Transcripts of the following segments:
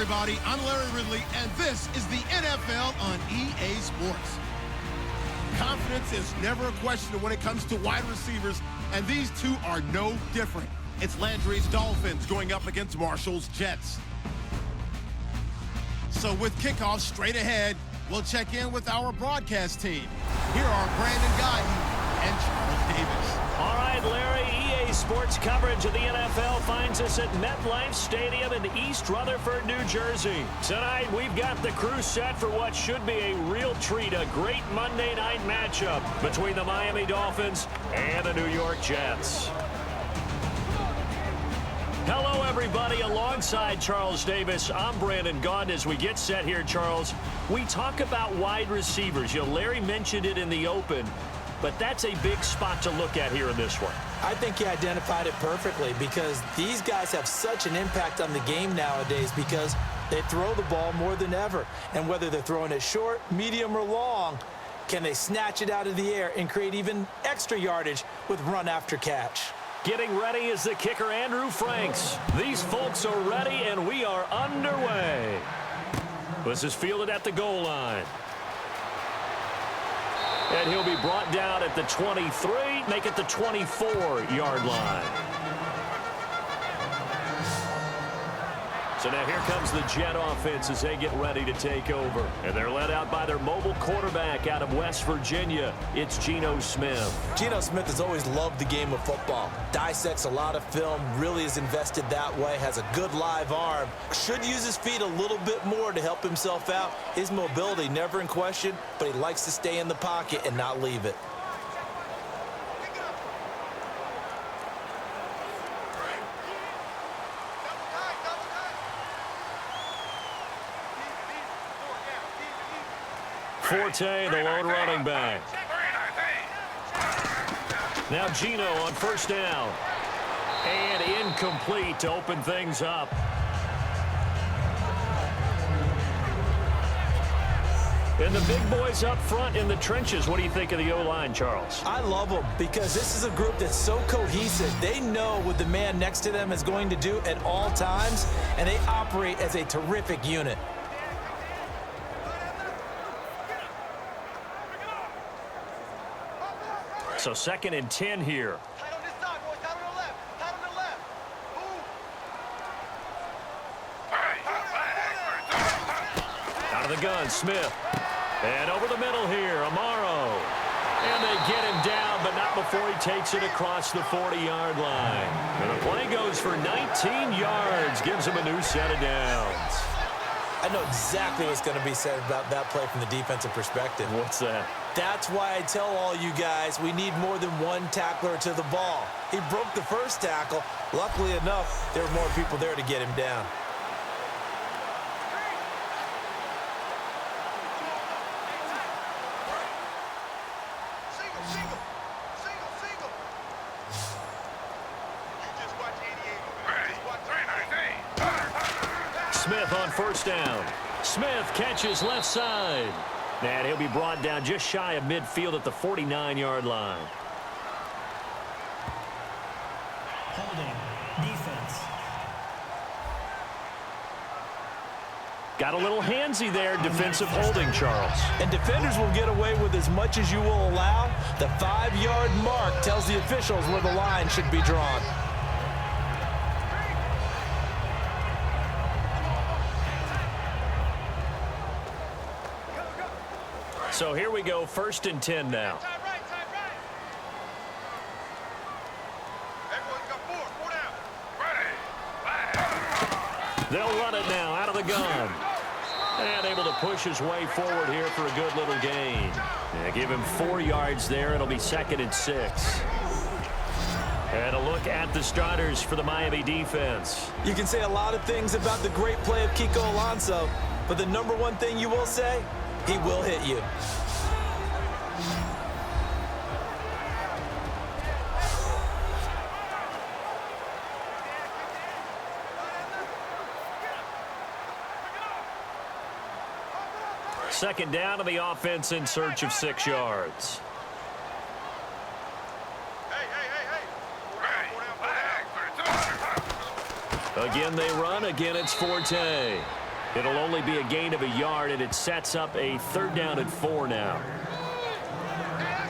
everybody. I'm Larry Ridley, and this is the NFL on EA Sports. Confidence is never a question when it comes to wide receivers, and these two are no different. It's Landry's Dolphins going up against Marshall's Jets. So with kickoff straight ahead, we'll check in with our broadcast team. Here are Brandon Gaudin and Charles Davis. All right, Larry, EA Sports coverage of the NFL finds us at MetLife Stadium in East Rutherford, New Jersey. Tonight, we've got the crew set for what should be a real treat, a great Monday night matchup between the Miami Dolphins and the New York Jets. Hello, everybody. Alongside Charles Davis, I'm Brandon Gaudin. As we get set here, Charles, we talk about wide receivers. You know, Larry mentioned it in the open, but that's a big spot to look at here in this one. I think he identified it perfectly because these guys have such an impact on the game nowadays because they throw the ball more than ever. And whether they're throwing it short, medium, or long, can they snatch it out of the air and create even extra yardage with run after catch? Getting ready is the kicker, Andrew Franks. These folks are ready, and we are underway. This is fielded at the goal line. And he'll be brought down at the 23, make it the 24-yard line. So now here comes the Jet offense as they get ready to take over. And they're led out by their mobile quarterback out of West Virginia. It's Geno Smith. Geno Smith has always loved the game of football. Dissects a lot of film, really is invested that way, has a good live arm. Should use his feet a little bit more to help himself out. His mobility never in question, but he likes to stay in the pocket and not leave it. Forte, the lone running back. Now Geno on first down. And incomplete to open things up. And the big boys up front in the trenches. What do you think of the O-line, Charles? I love them because this is a group that's so cohesive. They know what the man next to them is going to do at all times, and they operate as a terrific unit. So 2nd and 10 here. Out of the gun, Smith. And over the middle here, Amaro. And they get him down, but not before he takes it across the 40-yard line. And the play goes for 19 yards, gives him a new set of downs. I know exactly what's going to be said about that play from the defensive perspective. What's that? That's why I tell all you guys we need more than one tackler to the ball. He broke the first tackle. Luckily enough, there were more people there to get him down. Smith on first down. Smith catches left side. And he'll be brought down just shy of midfield at the 49-yard line. Holding. Defense. Got a little handsy there, defensive holding, Charles. And defenders will get away with as much as you will allow. The 5-yard mark tells the officials where the line should be drawn. So here we go, 1st and 10 now. They'll run it now out of the gun. And able to push his way forward here for a good little gain. Yeah, give him 4 yards there. It'll be 2nd and 6. And a look at the starters for the Miami defense. You can say a lot of things about the great play of Kiko Alonso, but the number one thing you will say, he will hit you. Second down to the offense in search of 6 yards. Again they run. Again it's Forte. It'll only be a gain of a yard, and it sets up a 3rd down and 4 now.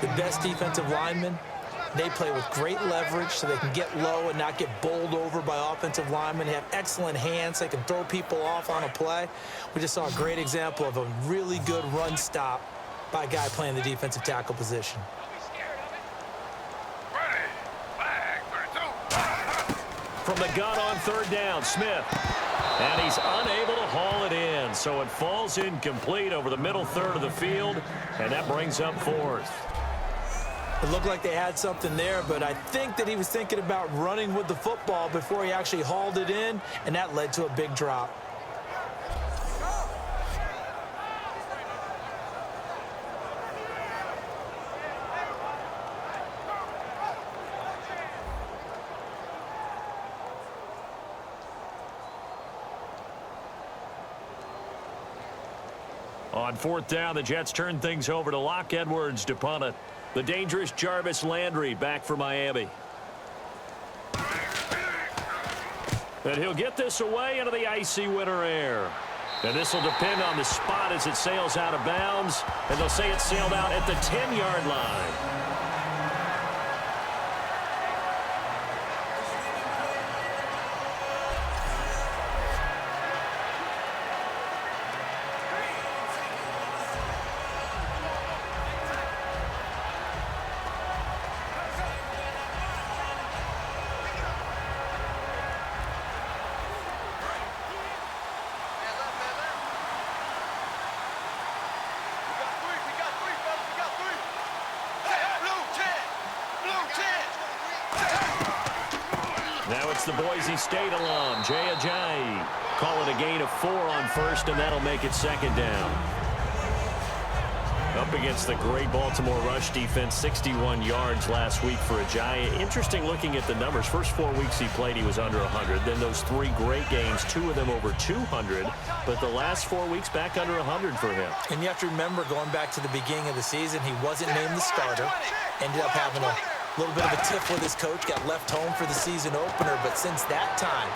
The best defensive linemen, they play with great leverage so they can get low and not get bowled over by offensive linemen. They have excellent hands. They can throw people off on a play. We just saw a great example of a really good run stop by a guy playing the defensive tackle position. From the gun on 3rd down, Smith. And he's unable to haul it in, so it falls incomplete over the middle third of the field, and that brings up 4th. It looked like they had something there, but I think that he was thinking about running with the football before he actually hauled it in, and that led to a big drop. On 4th down, the Jets turn things over to Locke Edwards to punt it. The dangerous Jarvis Landry back for Miami. And he'll get this away into the icy winter air. And this will depend on the spot as it sails out of bounds. And they'll say it sailed out at the 10-yard line. Now it's the Boise State alum, Jay Ajayi. Call it a gain of 4 on 1st, and that'll make it 2nd down. Up against the great Baltimore rush defense, 61 yards last week for Ajayi. Interesting looking at the numbers. First 4 weeks he played, he was under 100. Then those 3 great games, 2 of them over 200. But the last 4 weeks back under 100 for him. And you have to remember, going back to the beginning of the season, he wasn't named the starter. Ended up having a little bit of a tiff with his coach, got left home for the season opener, but since that time,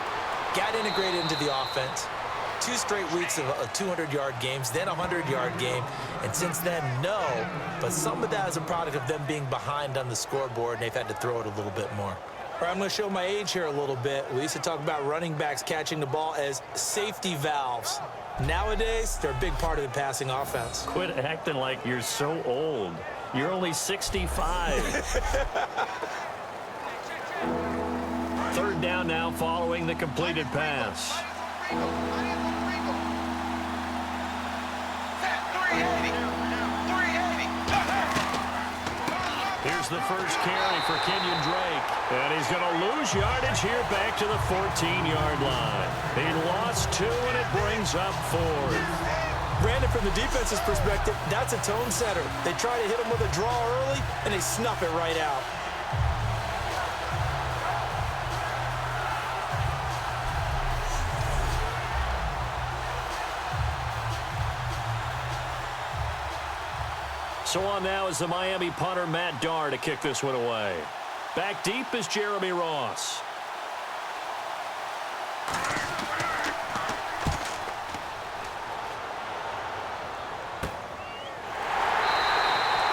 got integrated into the offense. 2 straight weeks of 200-yard games, then a 100-yard game, and since then, no. But some of that is a product of them being behind on the scoreboard, and they've had to throw it a little bit more. All right, I'm going to show my age here a little bit. We used to talk about running backs catching the ball as safety valves. Nowadays, they're a big part of the passing offense. Quit acting like you're so old. You're only 65. 3rd down now following the completed pass. Here's the first carry for Kenyon Drake. And he's going to lose yardage here back to the 14-yard line. He lost 2, and it brings up 4th. Brandon, from the defense's perspective, that's a tone setter. They try to hit him with a draw early, and they snuff it right out. So on now is the Miami punter, Matt Darr, to kick this one away. Back deep is Jeremy Ross.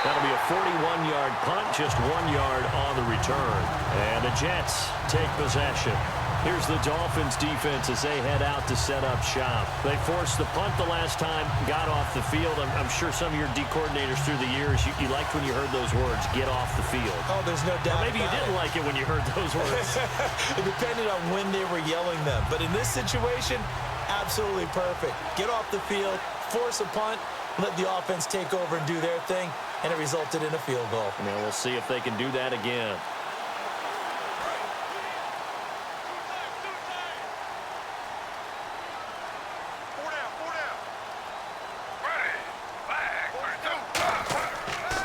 That'll be a 41-yard punt, just 1 yard on the return. And the Jets take possession. Here's the Dolphins defense as they head out to set up shop. They forced the punt the last time, got off the field. I'm sure some of your D coordinators through the years, you liked when you heard those words, get off the field. Oh, there's no doubt. Or maybe you didn't like it when you heard those words. It depended on when they were yelling them. But in this situation, absolutely perfect. Get off the field, force a punt, let the offense take over and do their thing, and it resulted in a field goal. Now we'll see if they can do that again.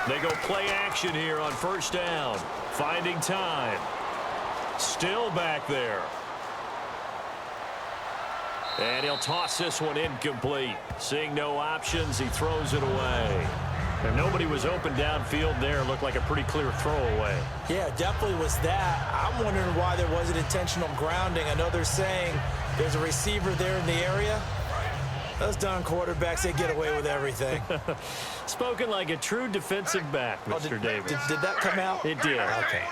They go play action here on 1st down. Finding time. Still back there. And he'll toss this one incomplete. Seeing no options, he throws it away. And nobody was open downfield there. Looked like a pretty clear throwaway. Yeah, definitely was that. I'm wondering why there wasn't intentional grounding. I know they're saying there's a receiver there in the area. Those darn quarterbacks, they get away with everything. Spoken like a true defensive back, Mr. Davis. Did that come out? It did. Okay.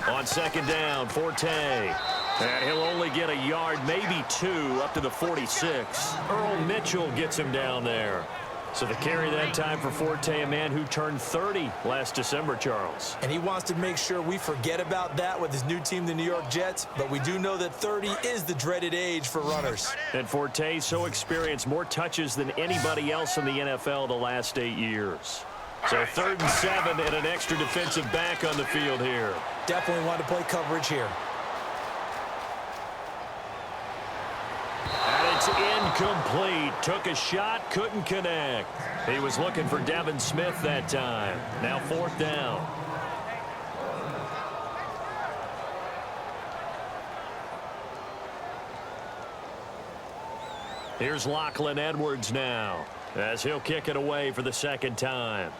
On second down, Forte. And he'll only get a yard, maybe 2, up to the 46. Earl Mitchell gets him down there. So the carry that time for Forte, a man who turned 30 last December, Charles. And he wants to make sure we forget about that with his new team, the New York Jets. But we do know that 30 is the dreaded age for runners. And Forte so experienced, more touches than anybody else in the NFL the last 8 years. So 3rd and 7 and an extra defensive back on the field here. Definitely want to play coverage here. And it's incomplete. Took a shot, couldn't connect. He was looking for Devin Smith that time. Now 4th down. Here's Lachlan Edwards now, as he'll kick it away for the 2nd time.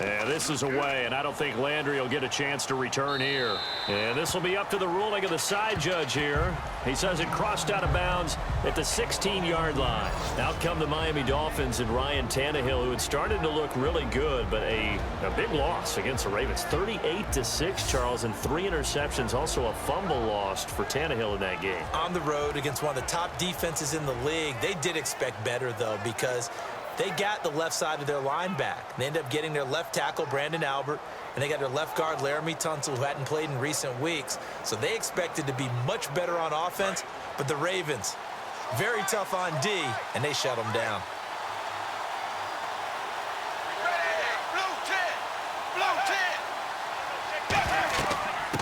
And this is away, and I don't think Landry will get a chance to return here. And this will be up to the ruling of the side judge here. He says it crossed out of bounds at the 16-yard line. Out come the Miami Dolphins and Ryan Tannehill, who had started to look really good, but a big loss against the Ravens. 38-6, Charles, and 3 interceptions. Also a fumble lost for Tannehill in that game. On the road against one of the top defenses in the league. They did expect better, though, because they got the left side of their line back. They ended up getting their left tackle, Brandon Albert, and they got their left guard, Laramie Tunsil, who hadn't played in recent weeks. So they expected to be much better on offense, but the Ravens, very tough on D, and they shut them down.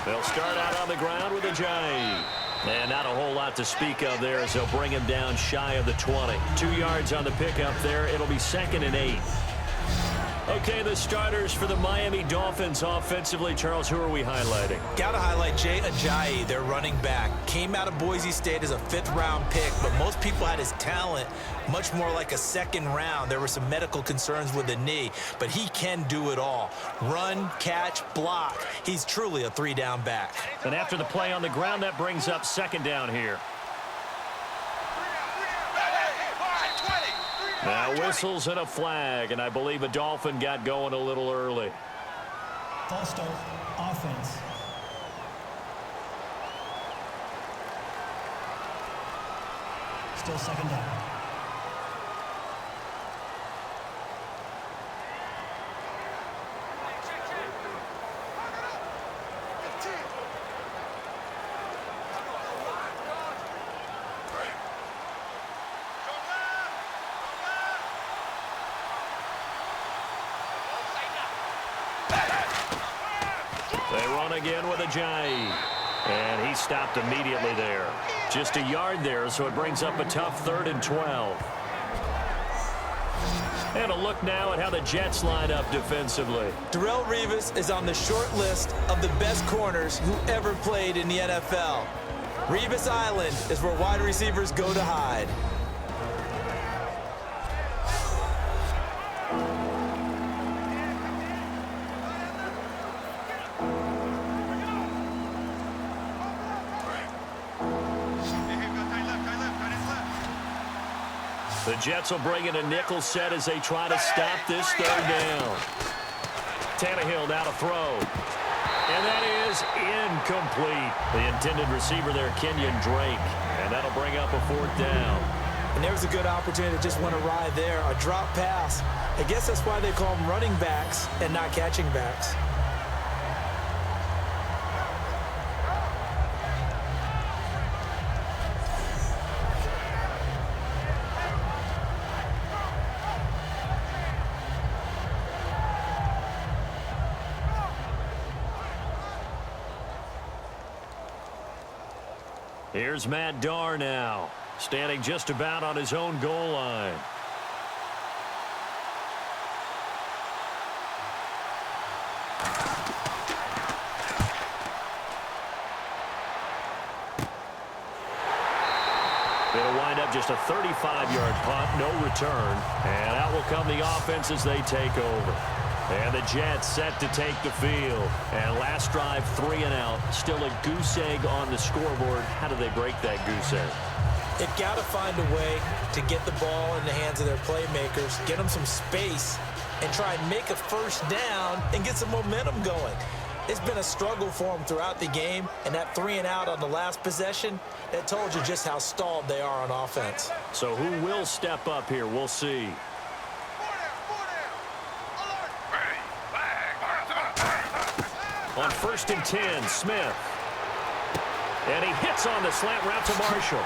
They'll start out on the ground with a Ajayi. And not a whole lot to speak of there as they'll bring him down shy of the 20. 2 yards on the pickup there. It'll be 2nd and 8. Okay, the starters for the Miami Dolphins offensively. Charles, who are we highlighting? Got to highlight Jay Ajayi, their running back. Came out of Boise State as a 5th-round pick, but most people had his talent much more like a 2nd round. There were some medical concerns with the knee, but he can do it all. Run, catch, block. He's truly a 3-down back. And after the play on the ground, that brings up 2nd down here. Now whistles and a flag, and I believe a Dolphin got going a little early. False start, offense. Still 2nd down. They run again with Ajayi. And he stopped immediately there. Just a yard there, so it brings up a tough 3rd and 12. And a look now at how the Jets line up defensively. Darrelle Revis is on the short list of the best corners who ever played in the NFL. Revis Island is where wide receivers go to hide. The Jets will bring in a nickel set as they try to stop this 3rd down. Tannehill now to throw. And that is incomplete. The intended receiver there, Kenyon Drake. And that'll bring up a 4th down. And there was a good opportunity to just went awry there. A drop pass. I guess that's why they call them running backs and not catching backs. Here's Matt Darr now, standing just about on his own goal line. It'll wind up just a 35-yard punt, no return. And out will come the offense as they take over. And the Jets set to take the field. And last drive, 3 and out. Still a goose egg on the scoreboard. How do they break that goose egg? They've got to find a way to get the ball in the hands of their playmakers, get them some space, and try and make a first down and get some momentum going. It's been a struggle for them throughout the game, and that 3 and out on the last possession, it told you just how stalled they are on offense. So who will step up here? We'll see. On 1st and 10, Smith. And he hits on the slant route to Marshall.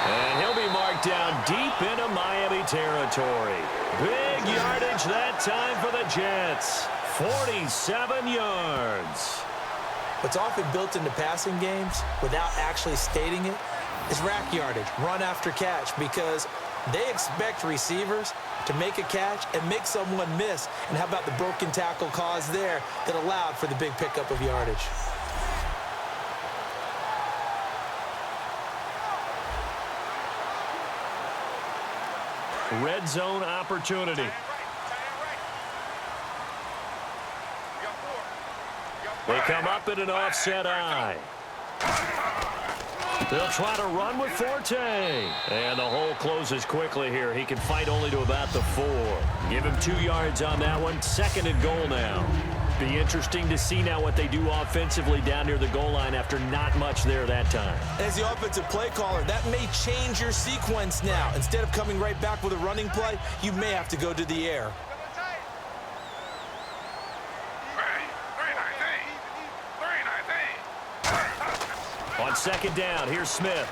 And he'll be marked down deep into Miami territory. Big yardage that time for the Jets. 47 yards. What's often built into passing games without actually stating it is rack yardage, run after catch, because they expect receivers to make a catch and make someone miss. And how about the broken tackle cause there that allowed for the big pickup of yardage? Red zone opportunity. They come up in an offset eye. They'll try to run with Forte. And the hole closes quickly here. He can fight only to about the 4. Give him 2 yards on that one. 2nd and goal now. Be interesting to see now what they do offensively down near the goal line after not much there that time. As the offensive play caller, that may change your sequence now. Instead of coming right back with a running play, you may have to go to the air. On 2nd down, here's Smith.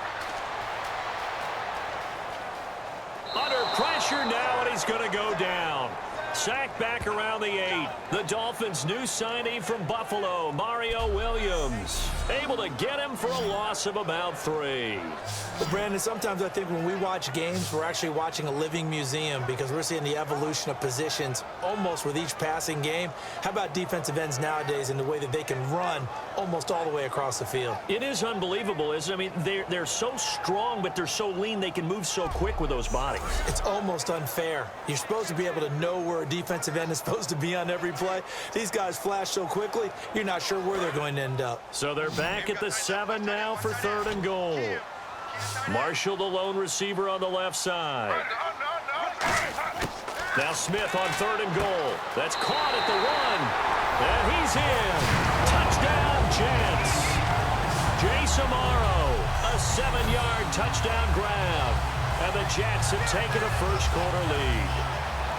Under pressure now, and he's going to go down. Sacked back around the 8. The Dolphins' new signing from Buffalo, Mario Williams. Able to get him for a loss of about 3. Well, Brandon, sometimes I think when we watch games, we're actually watching a living museum because we're seeing the evolution of positions almost with each passing game. How about defensive ends nowadays in the way that they can run almost all the way across the field? It is unbelievable, isn't it? I mean, they're so strong, but they're so lean. They can move so quick with those bodies. It's almost unfair. You're supposed to be able to know where a defensive end is supposed to be on every play. These guys flash so quickly, you're not sure where they're going to end up. So they're back at the 7 now for 3rd and goal. Marshall, the lone receiver on the left side. Now Smith on 3rd and goal. That's caught at the 1. And he's in. Touchdown, Jets. Jace Amaro, a 7-yard touchdown grab. And the Jets have taken a first-quarter lead.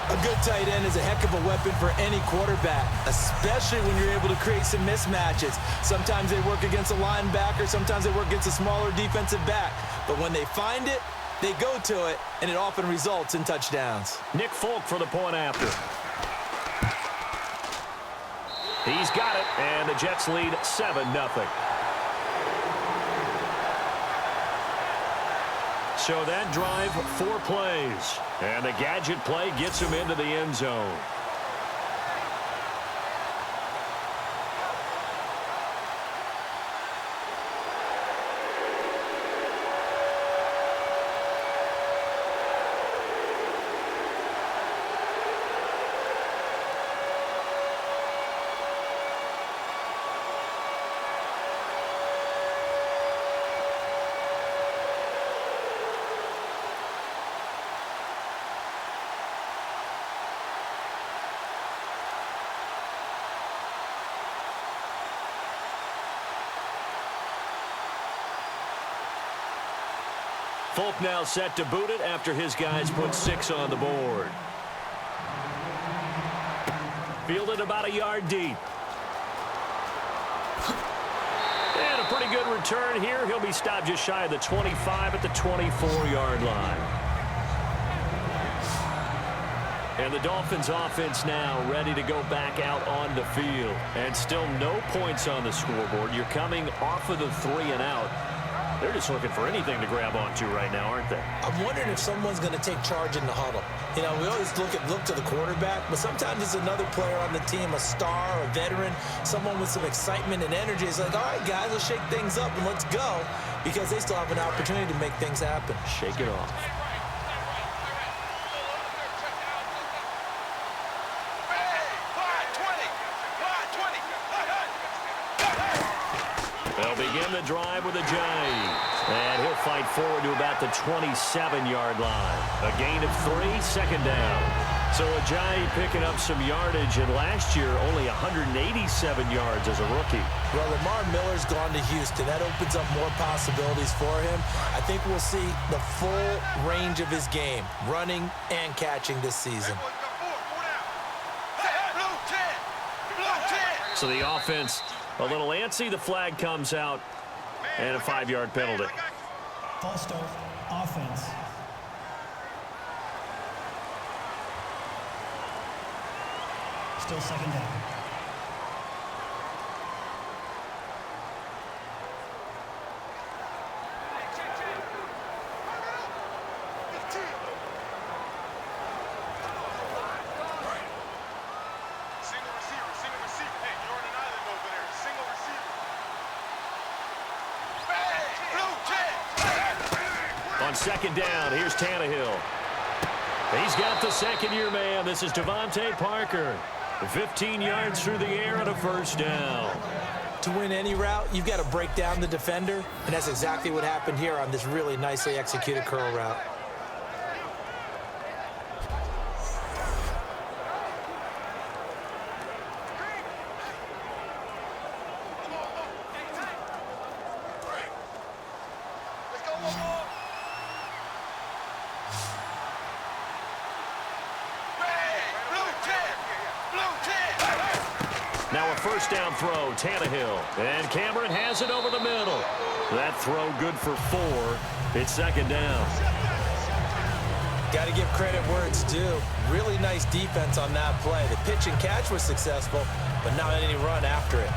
A good tight end is a heck of a weapon for any quarterback, especially when you're able to create some mismatches. Sometimes they work against a linebacker, sometimes they work against a smaller defensive back. But when they find it, they go to it, and it often results in touchdowns. Nick Folk for the point after. He's got it, and the Jets lead 7-0. So that drive, 4 plays. And the gadget play gets him into the end zone. Folk now set to boot it after his guys put 6 on the board. Fielded about a yard deep. And a pretty good return here. He'll be stopped just shy of the 25 at the 24-yard line. And the Dolphins offense now ready to go back out on the field. And still no points on the scoreboard. You're coming off of the 3 and out. They're just looking for anything to grab onto right now, aren't they? I'm wondering if someone's going to take charge in the huddle. You know, we always look to the quarterback, but sometimes it's another player on the team, a star, a veteran, someone with some excitement and energy. It's like, all right, guys, let's shake things up and let's go, because they still have an opportunity to make things happen. Shake it off. begin the drive with a Giant. And he'll fight forward to about the 27-yard line. A gain of 3, second down. So Ajayi picking up some yardage, and last year only 187 yards as a rookie. Well, Lamar Miller's gone to Houston. That opens up more possibilities for him. I think we'll see the full range of his game, running and catching this season. So the offense a little antsy. The flag comes out, and a 5-yard penalty. False start, offense. Still second down. Single receiver. Hey, you're on an island over there. Single receiver. On second down, here's Tannehill. He's got the second-year man. This is Devontae Parker. 15 yards through the air and a first down. To win any route, you've got to break down the defender, and that's exactly what happened here on this really nicely executed curl route. Now a first down throw, Tannehill. And Cameron has it over the middle. That throw good for 4. It's second down. Got to give credit where it's due. Really nice defense on that play. The pitch and catch was successful, but not any run after it.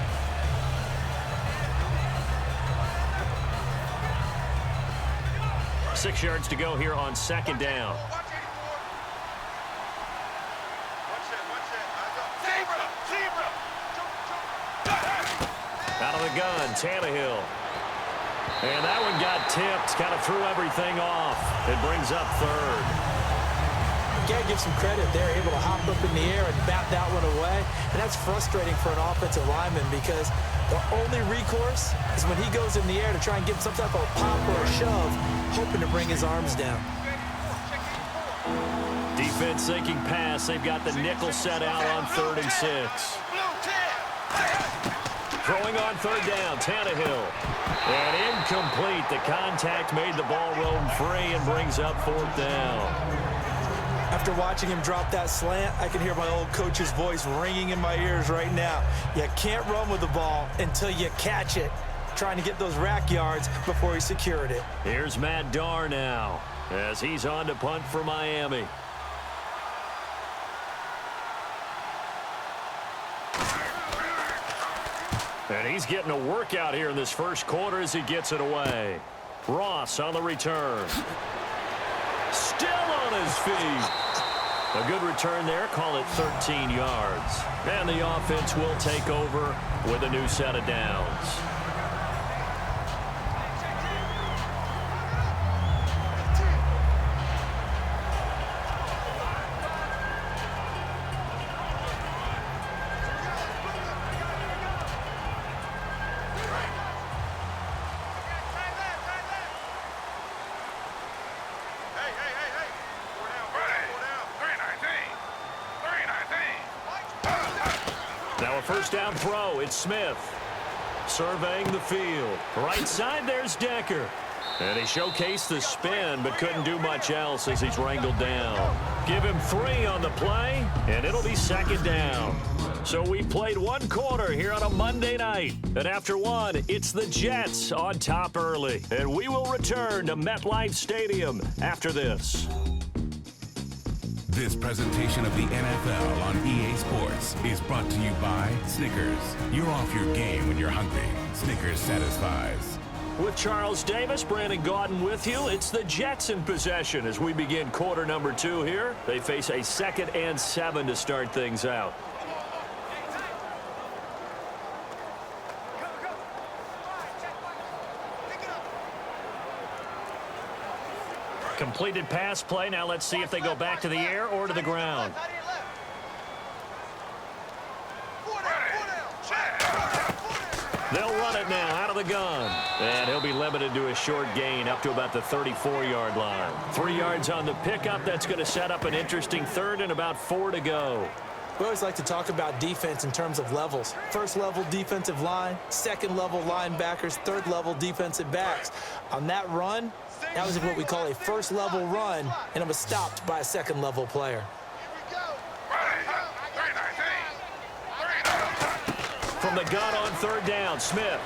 Six yards to go here on second down. Out of the gun, Tannehill. And that one got tipped, kind of threw everything off. It brings up third. Got to give some credit there, able to hop up in the air and bat that one away. And that's frustrating for an offensive lineman because the only recourse is when he goes in the air to try and get some type of pop or a shove, hoping to bring his arms down. Defense sinking pass. They've got the nickel set out on 3rd and 6. Throwing on third down, Tannehill. And incomplete. The contact made the ball roam free and brings up 4th down. After watching him drop that slant, I can hear my old coach's voice ringing in my ears right now. You can't run with the ball until you catch it. Trying to get those rack yards before he secured it. Here's Matt Darr now as he's on to punt for Miami. And he's getting a workout here in this first quarter as he gets it away. Ross on the return. Still on his feet. A good return there. Call it 13 yards. And the offense will take over with a new set of downs. Now a first down throw. It's Smith. Surveying the field. Right side, there's Decker. And he showcased the spin, but couldn't do much else as he's wrangled down. Give him 3 on the play, and it'll be second down. So we played 1 quarter here on a Monday night. And after 1, it's the Jets on top early. And we will return to MetLife Stadium after this. This presentation of the NFL on EA Sports is brought to you by Snickers. You're off your game when you're hungry. Snickers satisfies. With Charles Davis, Brandon Gaudin with you. It's the Jets in possession as we begin quarter number 2 here. They face a 2nd and 7 to start things out. Completed pass play. Now let's see if they go back to the air or to the ground. They'll run it now out of the the gun. And he'll be limited to a short gain up to about the 34-yard line. 3 yards on the pickup. That's going to set up an interesting third and about 4 to go. We always like to talk about defense in terms of levels. First level defensive line, second level linebackers, third level defensive backs. On that run, that was what we call a first level run, and it was stopped by a second level player. From the gun on third down, Smith.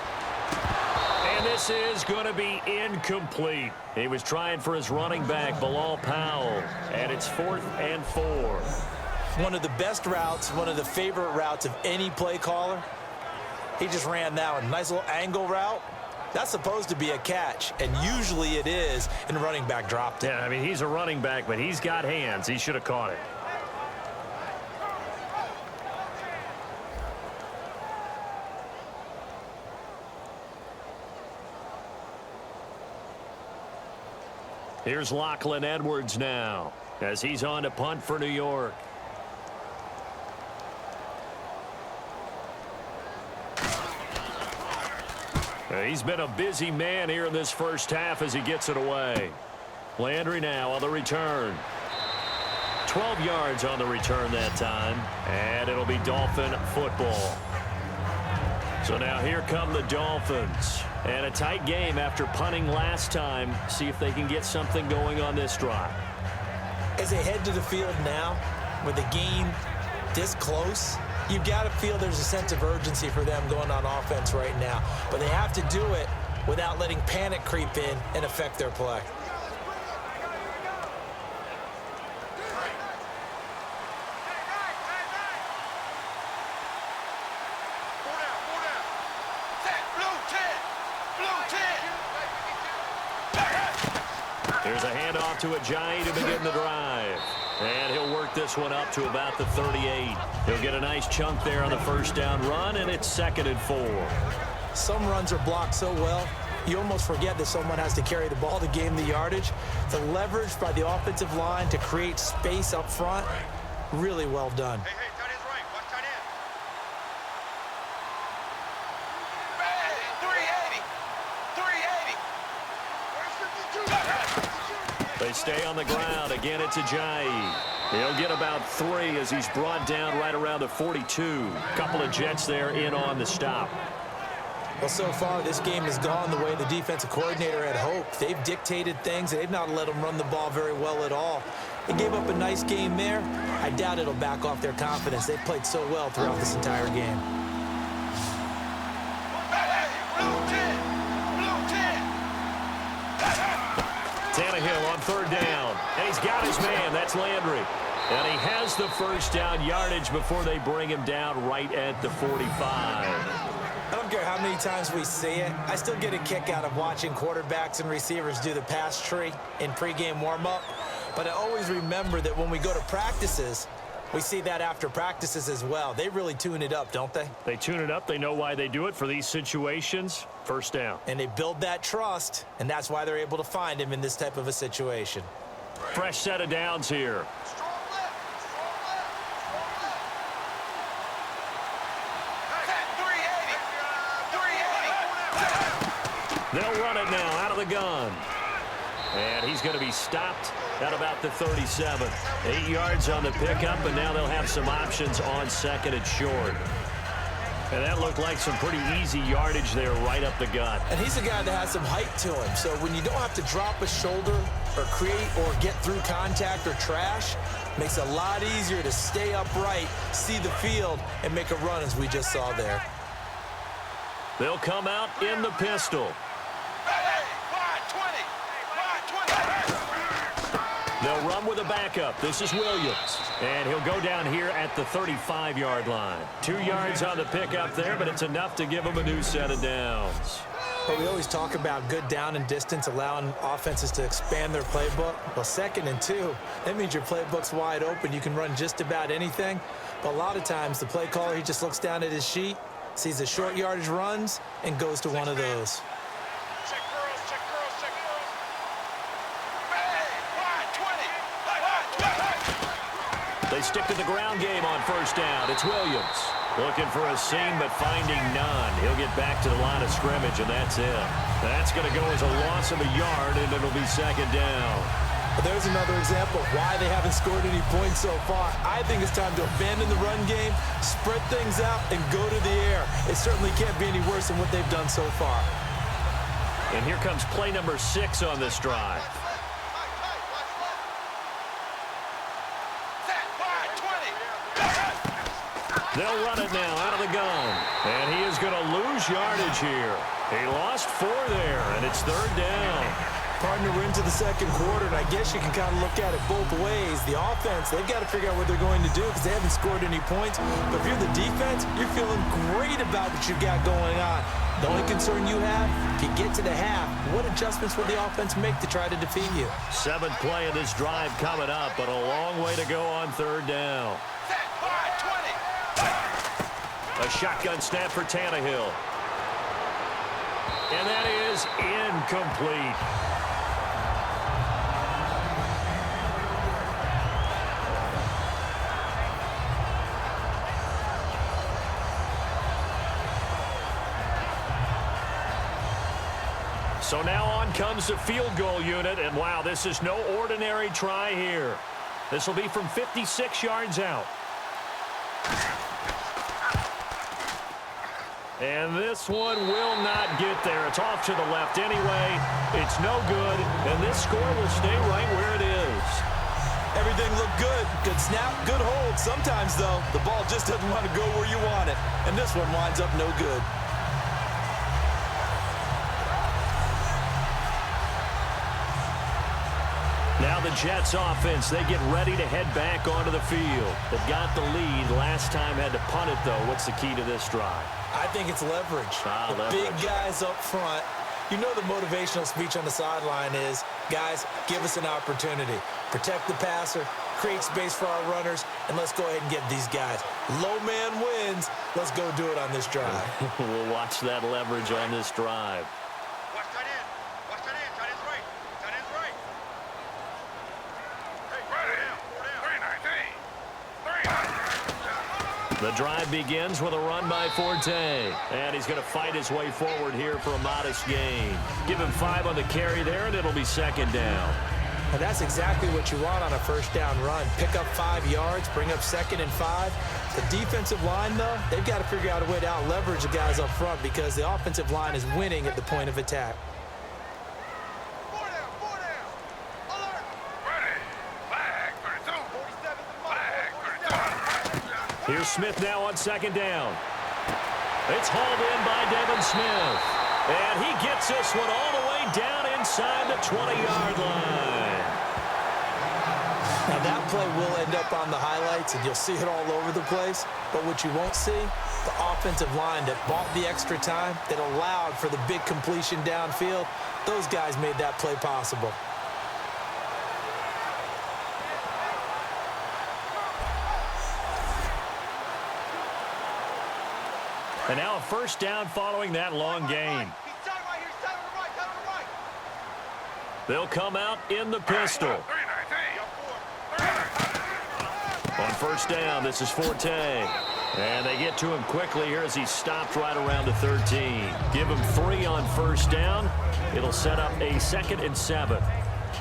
And this is going to be incomplete. He was trying for his running back, Bilal Powell, and it's 4th and 4. One of the best routes, one of the favorite routes of any play caller. He just ran that one. Nice little angle route. That's supposed to be a catch, and usually it is, and the running back dropped it. Yeah, I mean, he's a running back, but he's got hands. He should have caught it. Here's Lachlan Edwards now as he's on to punt for New York. He's been a busy man here in this first half as he gets it away. Landry now on the return. 12 yards on the return that time, and it'll be Dolphin football. So now here come the Dolphins. And a tight game after punting last time. See if they can get something going on this drive. As they head to the field now, with the game this close, you've got to feel there's a sense of urgency for them going on offense right now. But they have to do it without letting panic creep in and affect their play. Here's a handoff to Ajayi to begin the drive. And he'll work this one up to about the 38. He'll get a nice chunk there on the first down run, and it's 2nd and 4. Some runs are blocked so well, you almost forget that someone has to carry the ball to gain the yardage. The leverage by the offensive line to create space up front, really well done. Hey, tight end's right. Watch tight end. 380. They stay on the ground. Again, it's Ajayi. He'll get about 3 as he's brought down right around the 42. Couple of Jets there in on the stop. Well, so far, this game has gone the way the defensive coordinator had hoped. They've dictated things, and they've not let them run the ball very well at all. They gave up a nice game there. I doubt it'll back off their confidence. They've played so well throughout this entire game. Tannehill on third down, and he's got his man. That's Landry. And he has the first down yardage before they bring him down right at the 45. I don't care how many times we see it. I still get a kick out of watching quarterbacks and receivers do the pass tree in pregame warm-up. But I always remember that when we go to practices, we see that after practices as well. They really tune it up, don't they? They tune it up. They know why they do it for these situations. First down. And they build that trust, and that's why they're able to find him in this type of a situation. Fresh set of downs here. They'll run it now out of the gun. And he's going to be stopped at about the 37. 8 yards on the pickup, and now they'll have some options on second and short. And that looked like some pretty easy yardage there right up the gut. And he's a guy that has some height to him. So when you don't have to drop a shoulder or create or get through contact or trash, makes it a lot easier to stay upright, see the field, and make a run as we just saw there. They'll come out in the pistol. They'll run with a backup. This is Williams. And he'll go down here at the 35-yard line. 2 yards on the pickup there, but it's enough to give him a new set of downs. But we always talk about good down and distance, allowing offenses to expand their playbook. Well, 2nd and 2, that means your playbook's wide open. You can run just about anything. But a lot of times, the play caller, he just looks down at his sheet, sees the short yardage runs, and goes to one of those. They stick to the ground game on first down. It's Williams. Looking for a seam, but finding none. He'll get back to the line of scrimmage, and that's it. That's going to go as a loss of a yard, and it'll be second down. There's another example of why they haven't scored any points so far. I think it's time to abandon the run game, spread things out, and go to the air. It certainly can't be any worse than what they've done so far. And here comes play number 6 on this drive. They'll run it now out of the gun. And he is going to lose yardage here. He lost 4 there, and it's third down. Partner, we're into the second quarter, and I guess you can kind of look at it both ways. The offense, they've got to figure out what they're going to do because they haven't scored any points. But if you're the defense, you're feeling great about what you've got going on. The only concern you have, if you get to the half, what adjustments will the offense make to try to defeat you? 7th play of this drive coming up, but a long way to go on third down. A shotgun snap for Tannehill. And that is incomplete. So now on comes the field goal unit, and wow, this is no ordinary try here. This will be from 56 yards out. And this one will not get there. It's off to the left anyway. It's no good, and this score will stay right where it is. Everything looked good. Good snap, good hold. Sometimes, though, the ball just doesn't want to go where you want it. And this one winds up no good. Now the Jets offense, they get ready to head back onto the field. They've got the lead. Last time had to punt it, though. What's the key to this drive? I think it's leverage. The big guys up front. You know the motivational speech on the sideline is, guys, give us an opportunity. Protect the passer, create space for our runners, and let's go ahead and get these guys. Low man wins. Let's go do it on this drive. We'll watch that leverage on this drive. Watch tight end. Watch tight end. Tight end's right. Tight end's right. Hey, right down. 3-19. The drive begins with a run by Forte. And he's going to fight his way forward here for a modest gain. Give him 5 on the carry there, and it'll be second down. And that's exactly what you want on a first down run. Pick up 5 yards, bring up 2nd and 5. The defensive line, though, they've got to figure out a way to out-leverage the guys up front because the offensive line is winning at the point of attack. Here's Smith now on second down. It's hauled in by Devin Smith. And he gets this one all the way down inside the 20-yard line. Now that play will end up on the highlights, and you'll see it all over the place. But what you won't see, the offensive line that bought the extra time, that allowed for the big completion downfield, those guys made that play possible. And now a first down following that long gain. They'll come out in the pistol. On first down, this is Forte. And they get to him quickly here as he stopped right around the 13. Give him 3 on first down. It'll set up a 2nd and 7.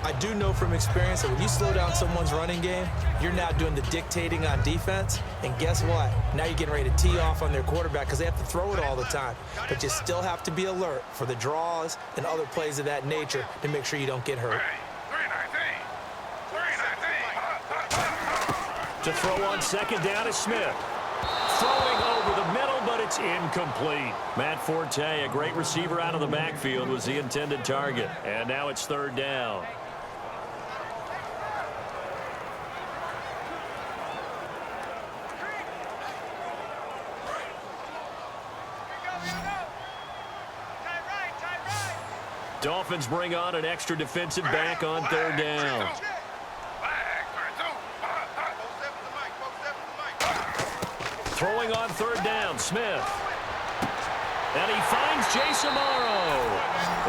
I do know from experience that when you slow down someone's running game, you're now doing the dictating on defense. And guess what? Now you're getting ready to tee off on their quarterback because they have to throw it all the time. But you still have to be alert for the draws and other plays of that nature to make sure you don't get hurt. To throw on second down is Smith. Throwing over the middle, but it's incomplete. Matt Forte, a great receiver out of the backfield, was the intended target. And now it's third down. Dolphins bring on an extra defensive back on third down. Throwing on third down, Smith. And he finds Jason Morrow.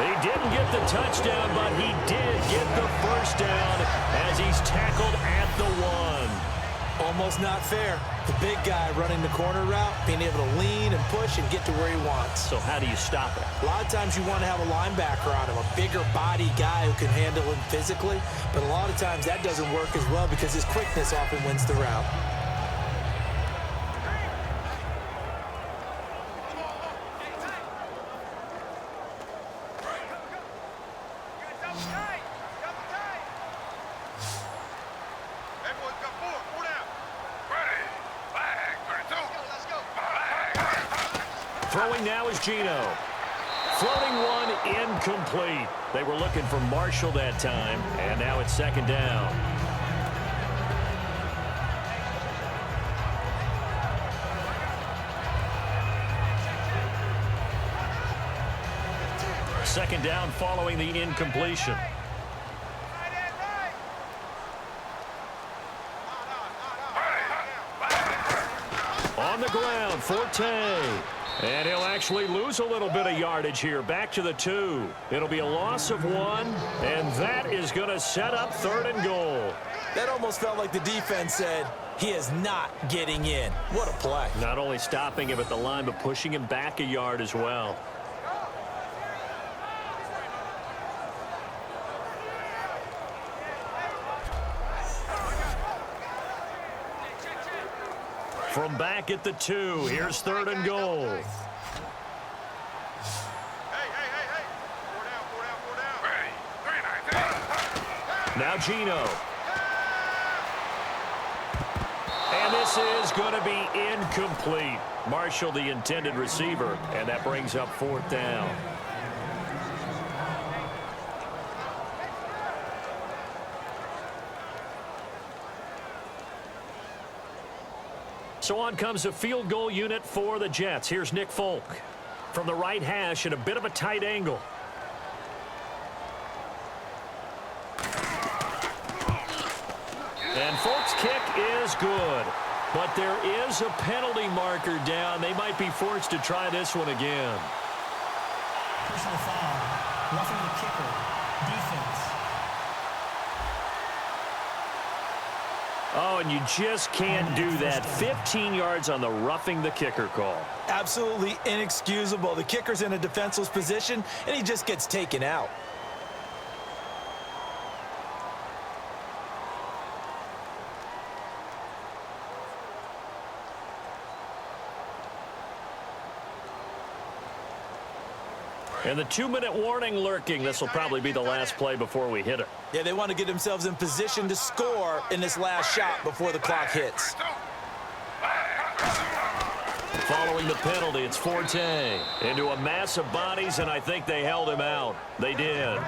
He didn't get the touchdown, but he did get the first down as he's tackled at the 1. Almost not fair. The big guy running the corner route, being able to lean and push and get to where he wants. So how do you stop it? A lot of times you want to have a linebacker on him, a bigger body guy who can handle him physically, but a lot of times that doesn't work as well because his quickness often wins the route. Throwing now is Geno. Floating one, incomplete. They were looking for Marshall that time, and now it's second down. Second down following the incompletion. On the ground, Forte. And he'll actually lose a little bit of yardage here. Back to the 2. It'll be a loss of 1, and that is going to set up third and goal. That almost felt like the defense said, he is not getting in. What a play. Not only stopping him at the line, but pushing him back a yard as well. From back at the 2, here's third and goal. Hey. Four down. Now Geno. And this is going to be incomplete. Marshall, the intended receiver, and that brings up fourth down. So on comes a field goal unit for the Jets. Here's Nick Folk from the right hash at a bit of a tight angle. And Folk's kick is good. But there is a penalty marker down. They might be forced to try this one again. Personal foul. Roughing the kicker. Defense. Oh, and you just can't do that. 15 yards on the roughing the kicker call. Absolutely inexcusable. The kicker's in a defenseless position, and he just gets taken out. And the 2-minute warning lurking. This will probably be the last play before we hit it. Yeah, they want to get themselves in position to score in this last shot before the clock hits. Following the penalty, it's Forte into a mass of bodies, and I think they held him out. They did.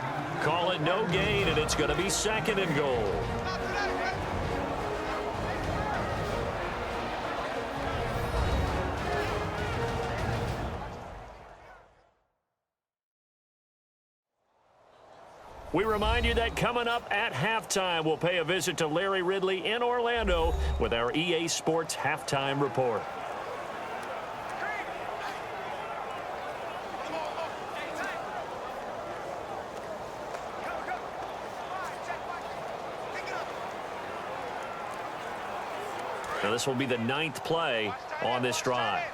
Call it no gain, and it's going to be second and goal. We remind you that coming up at halftime, we'll pay a visit to Larry Ridley in Orlando with our EA Sports Halftime Report. Now this will be the 9th play on this drive.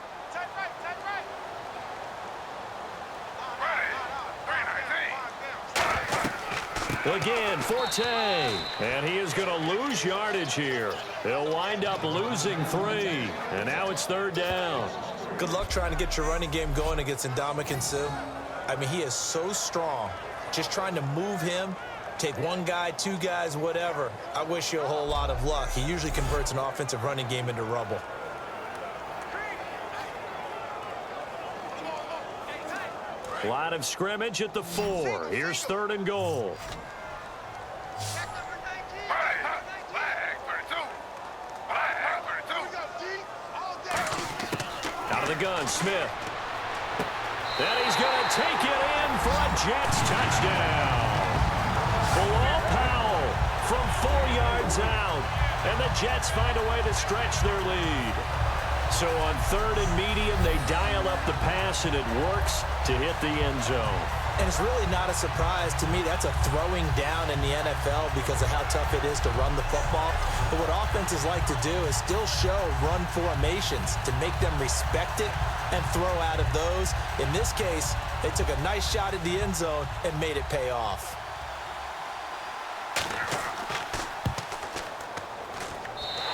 Again, Forte, and he is going to lose yardage here. He'll wind up losing 3, and now it's third down. Good luck trying to get your running game going against Ndamukong Suh. I mean, he is so strong. Just trying to move him, take one guy, 2 guys, whatever. I wish you a whole lot of luck. He usually converts an offensive running game into rubble. Line of scrimmage at the 4. Here's third and goal. Out of the gun, Smith. Then he's going to take it in for a Jets touchdown. Bilal Powell from 4 yards out. And the Jets find a way to stretch their lead. So on third and medium, they dial up the pass, and it works to hit the end zone. And it's really not a surprise to me. That's a throwing down in the NFL because of how tough it is to run the football. But what offenses like to do is still show run formations to make them respect it and throw out of those. In this case, they took a nice shot at the end zone and made it pay off.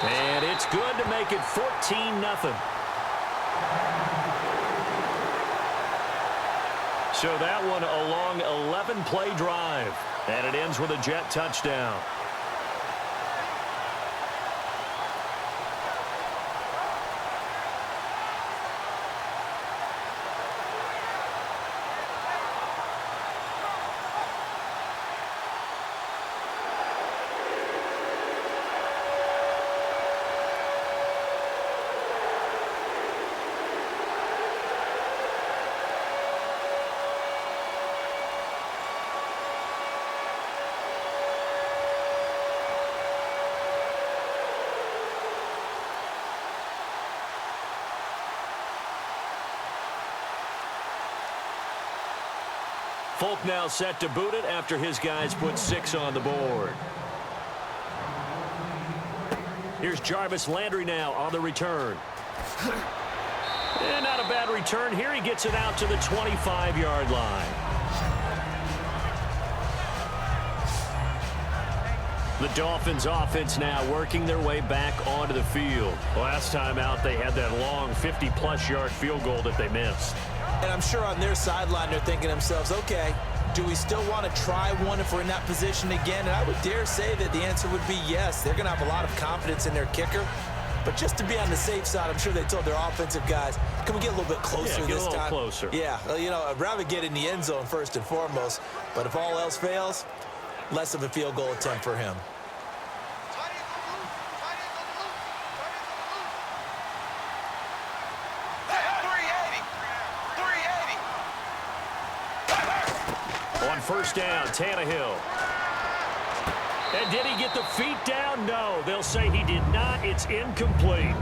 And it's good to make it 14-0. So that one a long 11-play drive, and it ends with a Jet touchdown. Folk now set to boot it after his guys put 6 on the board. Here's Jarvis Landry now on the return. And not a bad return here. He gets it out to the 25-yard line. The Dolphins offense now working their way back onto the field. Last time out, they had that long 50-plus yard field goal that they missed. And I'm sure on their sideline they're thinking to themselves, okay, do we still want to try one if we're in that position again? And I would dare say that the answer would be yes. They're going to have a lot of confidence in their kicker. But just to be on the safe side, I'm sure they told their offensive guys, can we get a little bit closer this time? Get a little closer. Yeah, well, you know, I'd rather get in the end zone first and foremost. But if all else fails, less of a field goal attempt for him. On first down, Tannehill. And did he get the feet down? No, they'll say he did not. It's incomplete.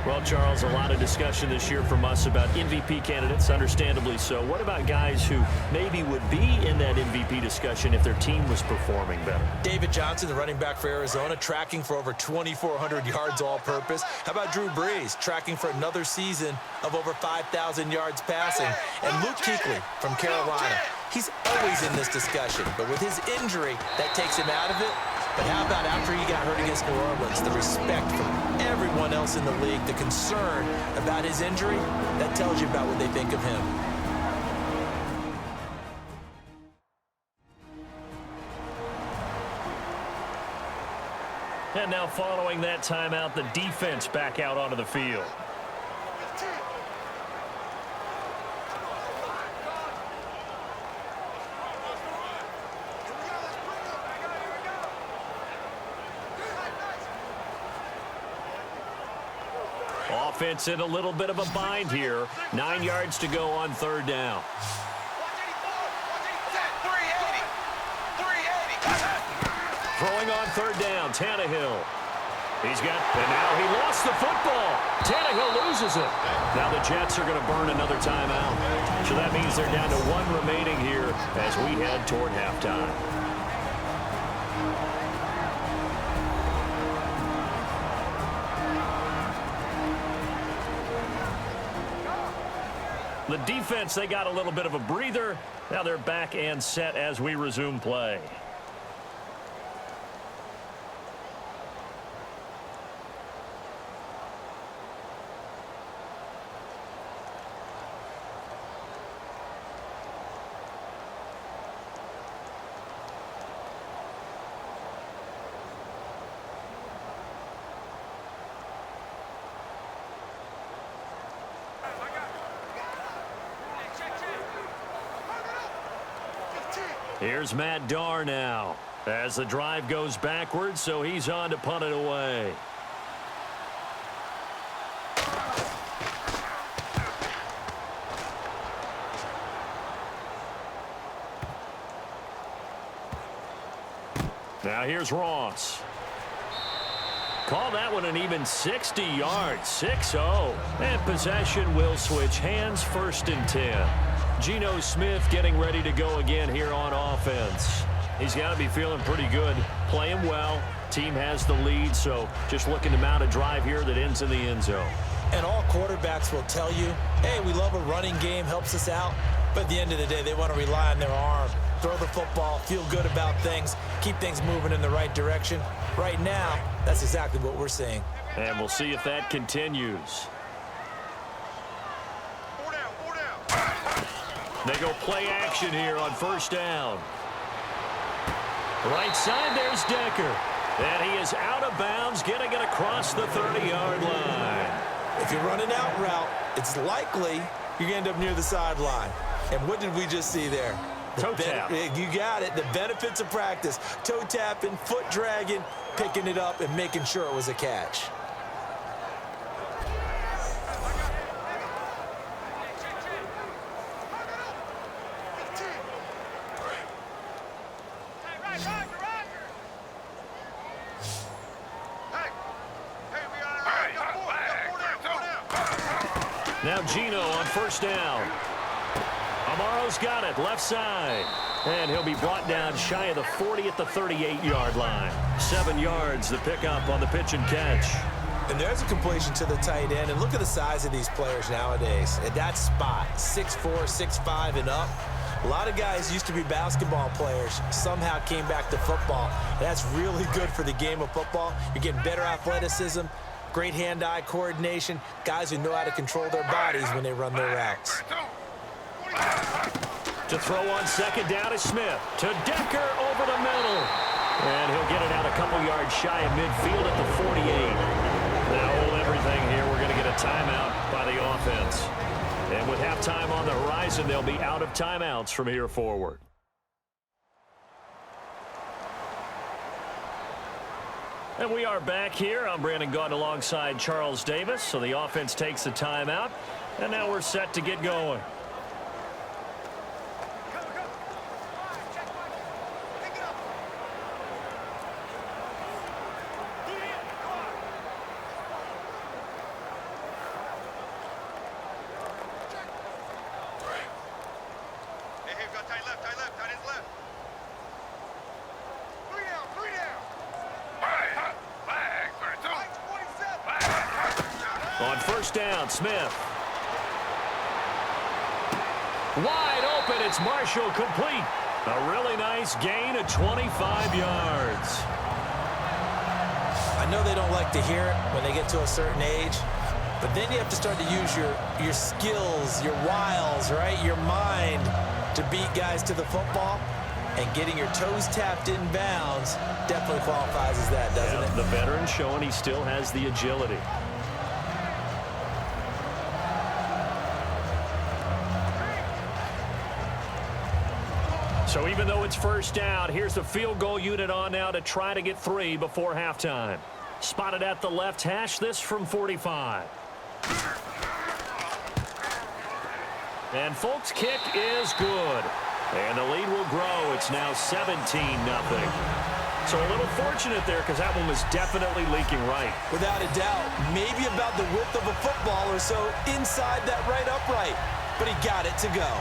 Well, Charles, a lot of discussion this year from us about MVP candidates, understandably so. What about guys who maybe would be in that MVP discussion if their team was performing better? David Johnson, the running back for Arizona, tracking for over 2,400 yards all-purpose. How about Drew Brees, tracking for another season of over 5,000 yards passing? And Luke Kuechly from Carolina. He's always in this discussion, but with his injury, that takes him out of it. But how about after he got hurt against New Orleans, the respect from everyone else in the league, the concern about his injury, that tells you about what they think of him. And now following that timeout, the defense back out onto the field. Offense in a little bit of a bind here. 9 yards to go on third down. Throwing on third down, Tannehill. He's got, and now he lost the football. Tannehill loses it. Now the Jets are going to burn another timeout. So that means they're down to 1 remaining here as we head toward halftime. The defense, they got a little bit of a breather. Now they're back and set as we resume play. Here's Matt Darr now as the drive goes backwards, so he's on to punt it away. Now here's Ross. Call that one an even 60 yards, 6-0. And possession will switch hands, 1st and 10. Geno Smith getting ready to go again here on offense. He's got to be feeling pretty good, playing well. Team has the lead, so just looking to mount a drive here that ends in the end zone. And all quarterbacks will tell you, hey, we love a running game, helps us out. But at the end of the day, they want to rely on their arm, throw the football, feel good about things, keep things moving in the right direction. Right now, that's exactly what we're seeing. And we'll see if that continues. They go play action here on first down. Right side, there's Decker. And he is out of bounds, getting it across the 30-yard line. If you're running out route, it's likely you're going to end up near the sideline. And what did we just see there? Toe tap. You got it. The benefits of practice. Toe tapping, foot dragging, picking it up, and making sure it was a catch. Now Geno on first down. Amaro's got it, left side. And he'll be brought down shy of the 40 at the 38-yard line. 7 yards, the pickup on the pitch and catch. And there's a completion to the tight end. And look at the size of these players nowadays. At that spot, 6'4", 6'5", and up. A lot of guys used to be basketball players, somehow came back to football. And that's really good for the game of football. You're getting better athleticism, great hand-eye coordination, guys who know how to control their bodies when they run their routes. To throw on second down is Smith. To Decker over the middle. And he'll get it out a couple yards shy of midfield at the 48. Now hold everything here. We're going to get a timeout by the offense. And with halftime on the horizon, they'll be out of timeouts from here forward. And we are back here. I'm Brandon Gaudin alongside Charles Davis. So the offense takes a timeout. And now we're set to get going. On first down, Smith. Wide open, it's Marshall, complete. A really nice gain of 25 yards. I know they don't like to hear it when they get to a certain age, but then you have to start to use your skills, your wiles, right? Your mind to beat guys to the football. And getting your toes tapped in bounds definitely qualifies as that, doesn't it? The veteran showing he still has the agility. So even though it's first down, here's the field goal unit on now to try to get 3 before halftime. Spotted at the left hash, this from 45. And Folk's kick is good. And the lead will grow. It's now 17-0. So a little fortunate there because that one was definitely leaking right. Without a doubt. Maybe about the width of a football or so inside that right upright. But he got it to go.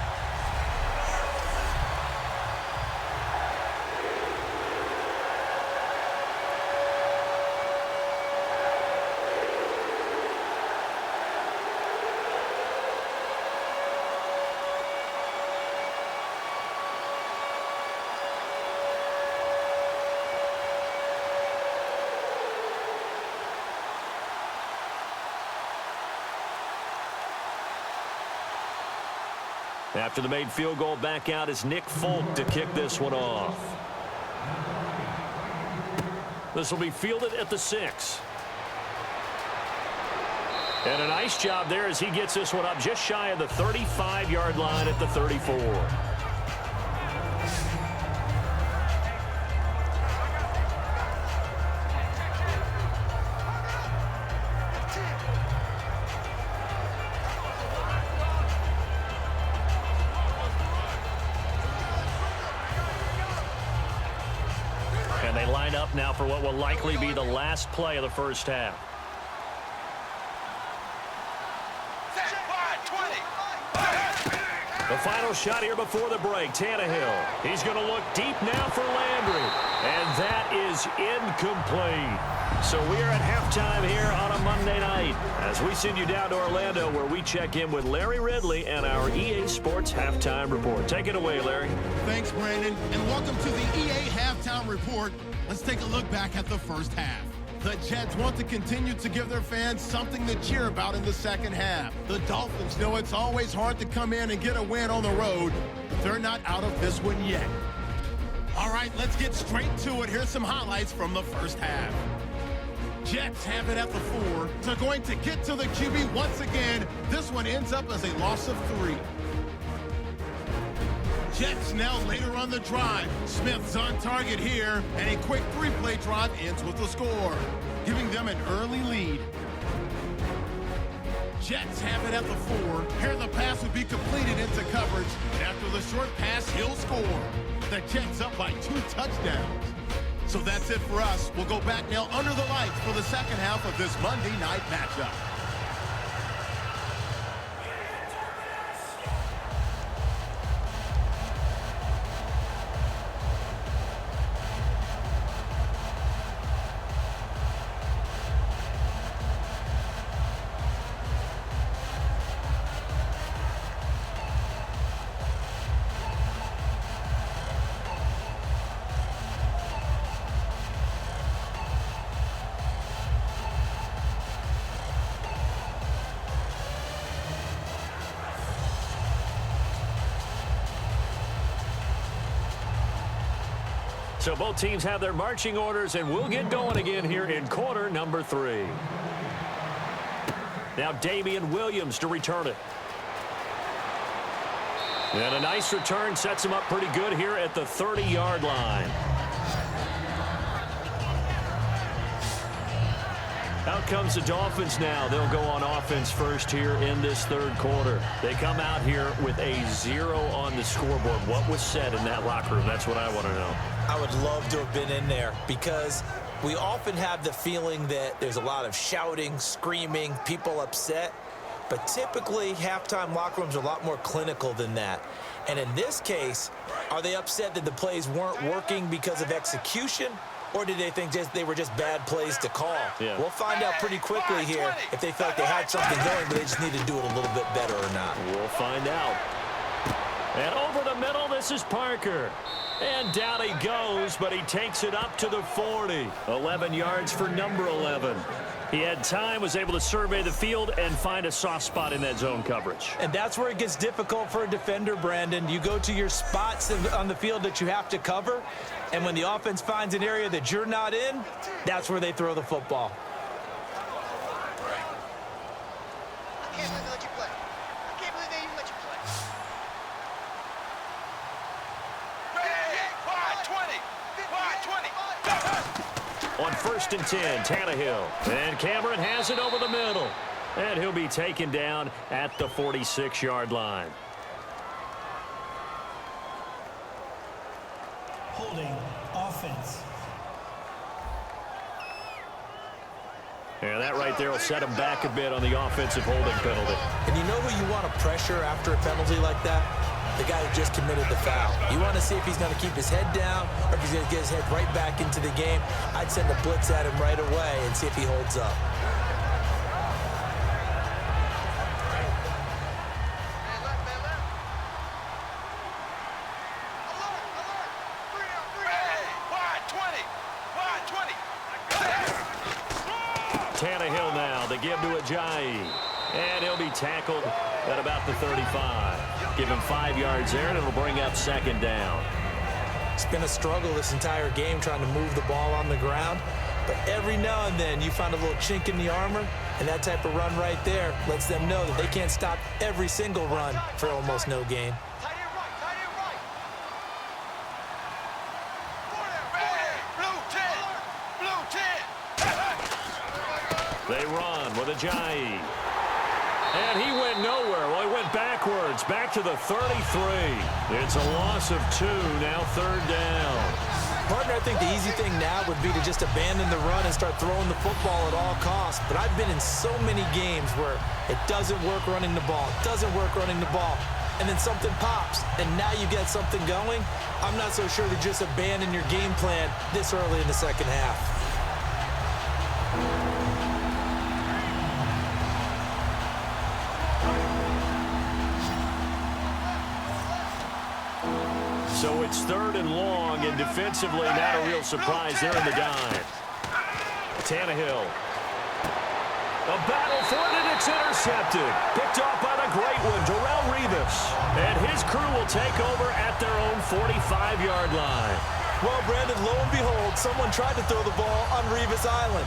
After the made field goal, back out is Nick Folk to kick this one off. This will be fielded at the 6. And a nice job there as he gets this one up just shy of the 35-yard line at the 34. And they line up now for what will likely be the last play of the first half. The final shot here before the break. Tannehill. He's going to look deep now for Landry. And that is incomplete. So we are at halftime here on a Monday night as we send you down to Orlando where we check in with Larry Ridley and our EA Sports Halftime Report. Take it away, Larry. Thanks, Brandon, and welcome to the EA Halftime Report. Let's take a look back at the first half. The Jets want to continue to give their fans something to cheer about in the second half. The Dolphins know it's always hard to come in and get a win on the road, but they're not out of this one yet. All right, let's get straight to it. Here's some highlights from the first half. Jets have it at the 4. They're going to get to the QB once again. This one ends up as a loss of 3. Jets now later on the drive. Smith's on target here, and a quick 3-play drive ends with a score, giving them an early lead. Jets have it at the 4. Here the pass would be completed into coverage, and after the short pass, he'll score. The Jets up by 2 touchdowns. So that's it for us. We'll go back now under the lights for the second half of this Monday night matchup. So both teams have their marching orders, and we'll get going again here in quarter number 3. Now Damian Williams to return it. And a nice return sets him up pretty good here at the 30-yard line. Out comes the Dolphins now. They'll go on offense first here in this third quarter. They come out here with a 0 on the scoreboard. What was said in that locker room? That's what I want to know. I would love to have been in there because we often have the feeling that there's a lot of shouting, screaming, people upset. But typically, halftime locker rooms are a lot more clinical than that. And in this case, are they upset that the plays weren't working because of execution? Or did they think they were just bad plays to call? Yeah. We'll find out pretty quickly here if they felt like they had something going, but they just need to do it a little bit better or not. We'll find out. And over the middle, this is Parker. And down he goes, but he takes it up to the 40. 11 yards for number 11. He had time, was able to survey the field and find a soft spot in that zone coverage. And that's where it gets difficult for a defender, Brandon. You go to your spots on the field that you have to cover, and when the offense finds an area that you're not in, that's where they throw the football. I can't believe they let you play. I can't believe they even let you play. On 1st and 10, Tannehill. And Cameron has it over the middle. And he'll be taken down at the 46-yard line. Holding offense. And that right there will set him back a bit on the offensive holding penalty. And you know who you want to pressure after a penalty like that? The guy who just committed the foul. You want to see if he's going to keep his head down or if he's going to get his head right back into the game. I'd send a blitz at him right away and see if he holds up. Tannehill now, the give to Ajayi. And he'll be tackled at about the 35. Give him 5 yards there, and it'll bring up 2nd down. It's been a struggle this entire game trying to move the ball on the ground. But every now and then you find a little chink in the armor, and that type of run right there lets them know that they can't stop every single run for almost no gain. They run with Ajayi. And he went nowhere. Well, he went backwards, back to the 33. It's a loss of 2, now 3rd down. Partner, I think the easy thing now would be to just abandon the run and start throwing the football at all costs. But I've been in so many games where it doesn't work running the ball. It doesn't work running the ball. and then something pops, and now you get something going. I'm not so sure to just abandon your game plan this early in the second half. So it's 3rd and long, and defensively not a real surprise there in the dive. Tannehill. A battle for it, and it's intercepted. Picked off by the great one, Darrelle Revis. And his crew will take over at their own 45-yard line. Well, Brandon, lo and behold, someone tried to throw the ball on Revis Island.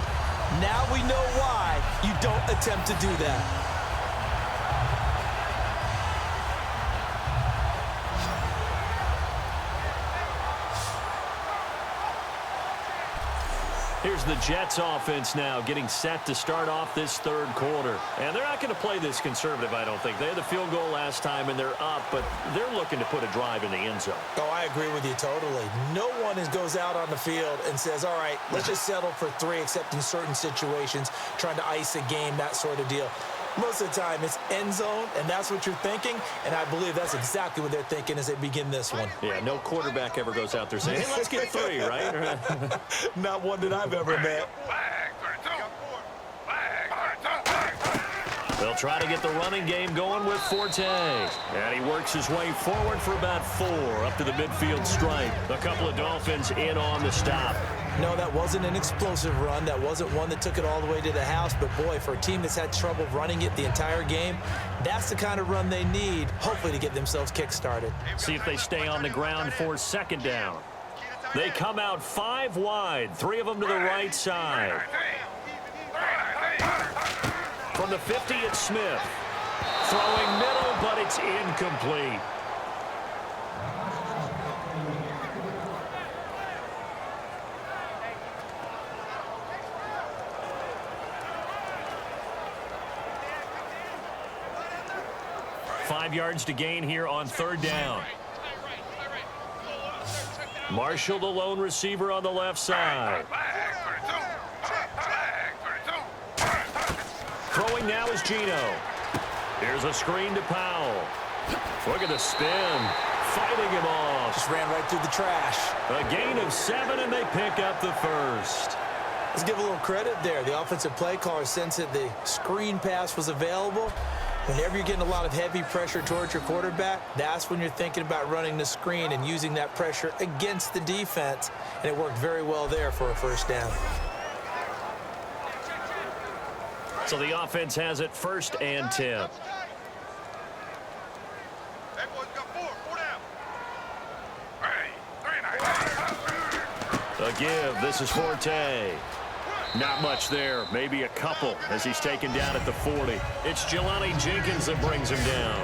Now we know why you don't attempt to do that. Here's the Jets offense now getting set to start off this 3rd quarter. And they're not going to play this conservative, I don't think. They had the field goal last time, and they're up, but they're looking to put a drive in the end zone. Oh, I agree with you totally. No one goes out on the field and says, all right, let's just settle for 3, except in certain situations, trying to ice a game, that sort of deal. Most of the time, it's end zone, and that's what you're thinking, and I believe that's exactly what they're thinking as they begin this one. Yeah, no quarterback ever goes out there saying, hey, let's get 3, right? Not one that I've ever met. They'll try to get the running game going with Forte. And he works his way forward for about 4 up to the midfield stripe. A couple of Dolphins in on the stop. No, that wasn't an explosive run. That wasn't one that took it all the way to the house. But, boy, for a team that's had trouble running it the entire game, that's the kind of run they need, hopefully, to get themselves kick-started. See if they stay on the ground for 2nd down. They come out 5 wide, 3 of them to the right side. From the 50, it's Smith. Throwing middle, but it's incomplete. Five yards to gain here on 3rd down. Marshall, the lone receiver on the left side. Throwing now is Geno. Here's a screen to Powell. Look at the spin. Fighting him off. Just ran right through the trash. A gain of 7, and they pick up the 1st. Let's give a little credit there. The offensive play caller sensed that the screen pass was available. Whenever you're getting a lot of heavy pressure towards your quarterback, that's when you're thinking about running the screen and using that pressure against the defense. And it worked very well there for a 1st down. So the offense has it 1st and 10. Hey, boys, got 4 down. A give. This is Forte. Not much there. Maybe a couple as he's taken down at the 40. It's Jelani Jenkins that brings him down.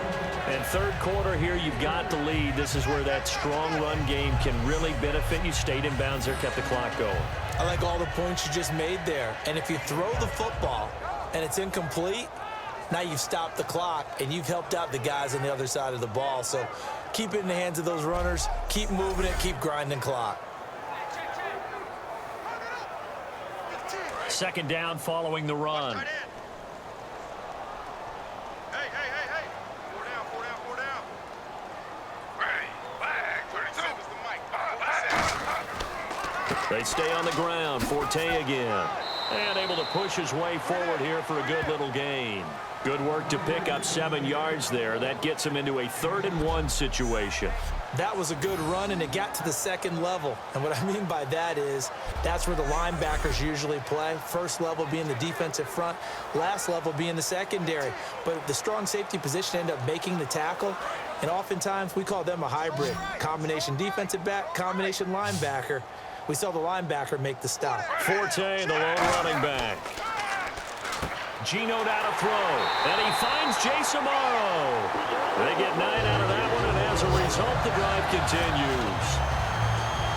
And 3rd quarter here, you've got the lead. This is where that strong run game can really benefit you. Stayed in bounds there, kept the clock going. I like all the points you just made there. And if you throw the football and it's incomplete, now you've stopped the clock and you've helped out the guys on the other side of the ball. So keep it in the hands of those runners. Keep moving it. Keep grinding clock. 2nd down following the run. Hey. 4 down. They stay on the ground. Forte again. And able to push his way forward here for a good little gain. Good work to pick up 7 yards there. That gets him into a 3rd and 1 situation. That was a good run, and it got to the 2nd level. And what I mean by that is that's where the linebackers usually play. 1st level being the defensive front, last level being the secondary. But the strong safety position ended up making the tackle, and oftentimes we call them a hybrid. Combination defensive back, combination linebacker. We saw the linebacker make the stop. Forte, the lone running back. Geno down to throw, and he finds Jace Amaro. They get 9 out of that one, and as a result, the drive continues.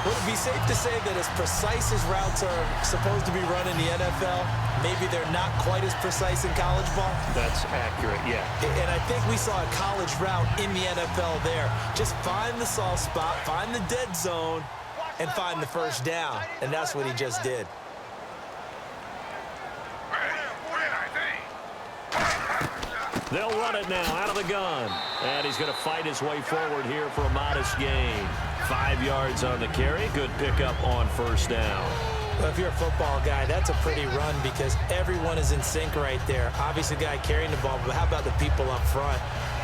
Would it be safe to say that as precise as routes are supposed to be run in the NFL, maybe they're not quite as precise in college ball? That's accurate, yeah. And I think we saw a college route in the NFL there. Just find the soft spot, find the dead zone, and find the 1st down. And that's what he just did. They'll run it now out of the gun. And he's going to fight his way forward here for a modest gain. 5 yards on the carry. Good pickup on first down. Well, if you're a football guy, that's a pretty run because everyone is in sync right there. Obviously, the guy carrying the ball, but how about the people up front?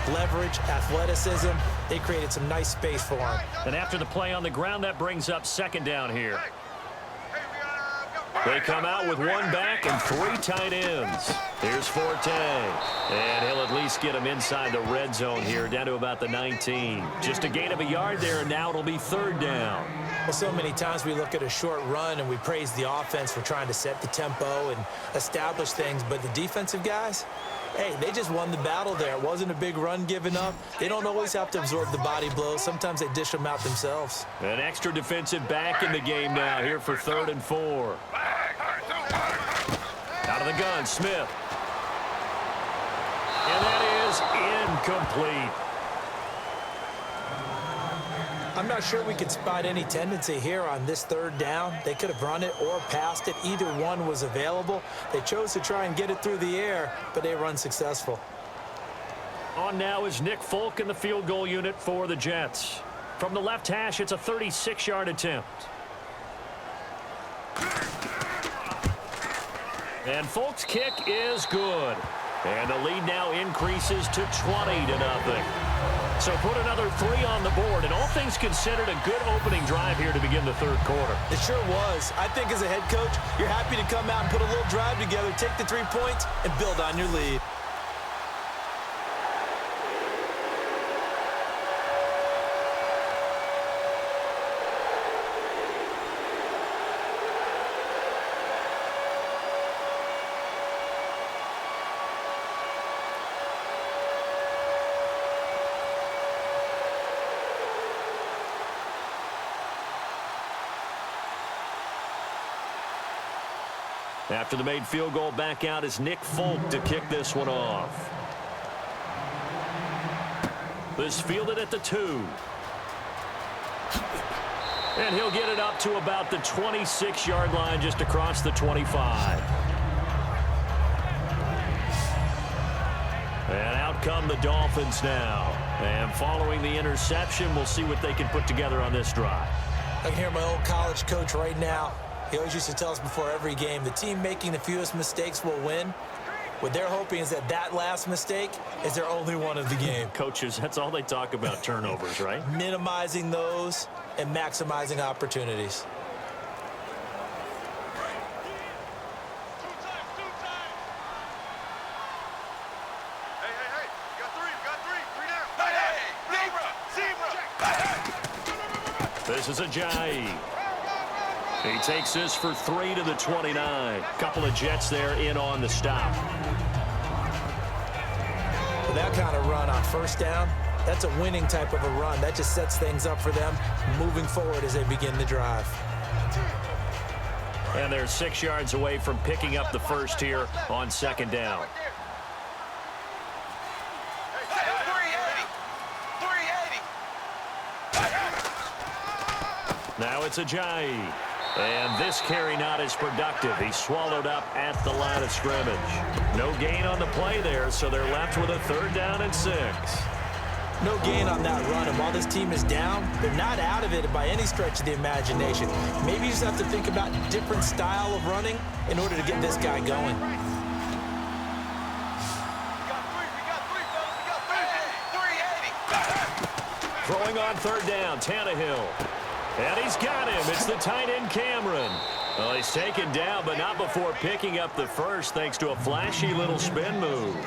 Leverage, athleticism, they created some nice space for him. And after the play on the ground, that brings up second down here. They come out with 1 back and 3 tight ends. Here's Forte. And he'll at least get him inside the red zone here, down to about the 19. Just a gain of a yard there, and now it'll be 3rd down. Well, so many times we look at a short run and we praise the offense for trying to set the tempo and establish things, but the defensive guys, hey, they just won the battle there. It wasn't a big run given up. They don't always have to absorb the body blows. Sometimes they dish them out themselves. An extra defensive back in the game now here for 3rd and 4. Out of the gun, Smith. And that is incomplete. I'm not sure we could spot any tendency here on this 3rd down. They could have run it or passed it. Either one was available. They chose to try and get it through the air, but they were unsuccessful. On now is Nick Folk in the field goal unit for the Jets. From the left hash, it's a 36-yard attempt. And Folk's kick is good. And the lead now increases to 20-0. So put another 3 on the board, and all things considered, a good opening drive here to begin the 3rd quarter. It sure was. I think as a head coach, you're happy to come out and put a little drive together, take the 3 points, and build on your lead. After the made field goal, back out is Nick Folk to kick this one off. This fielded at the 2. And he'll get it up to about the 26-yard line, just across the 25. And out come the Dolphins now. And following the interception, we'll see what they can put together on this drive. I can hear my old college coach right now. He always used to tell us before every game, the team making the fewest mistakes will win. What they're hoping is that that last mistake is their only one of the game. Coaches, that's all they talk about, turnovers, right? Minimizing those and maximizing opportunities. This is Ajayi. He takes this for 3 to the 29. Couple of Jets there in on the stop. With that kind of run on first down, that's a winning type of a run. That just sets things up for them moving forward as they begin the drive. And they're 6 yards away from picking up the first here on 2nd down. Now it's Ajayi. And this carry not as productive. He's swallowed up at the line of scrimmage. No gain on the play there, so they're left with a 3rd down and 6. No gain on that run, and while this team is down, they're not out of it by any stretch of the imagination. Maybe you just have to think about a different style of running in order to get this guy going. Throwing on 3rd down, Tannehill. And he's got him. It's the tight end, Cameron. Well, he's taken down, but not before picking up the first, thanks to a flashy little spin move.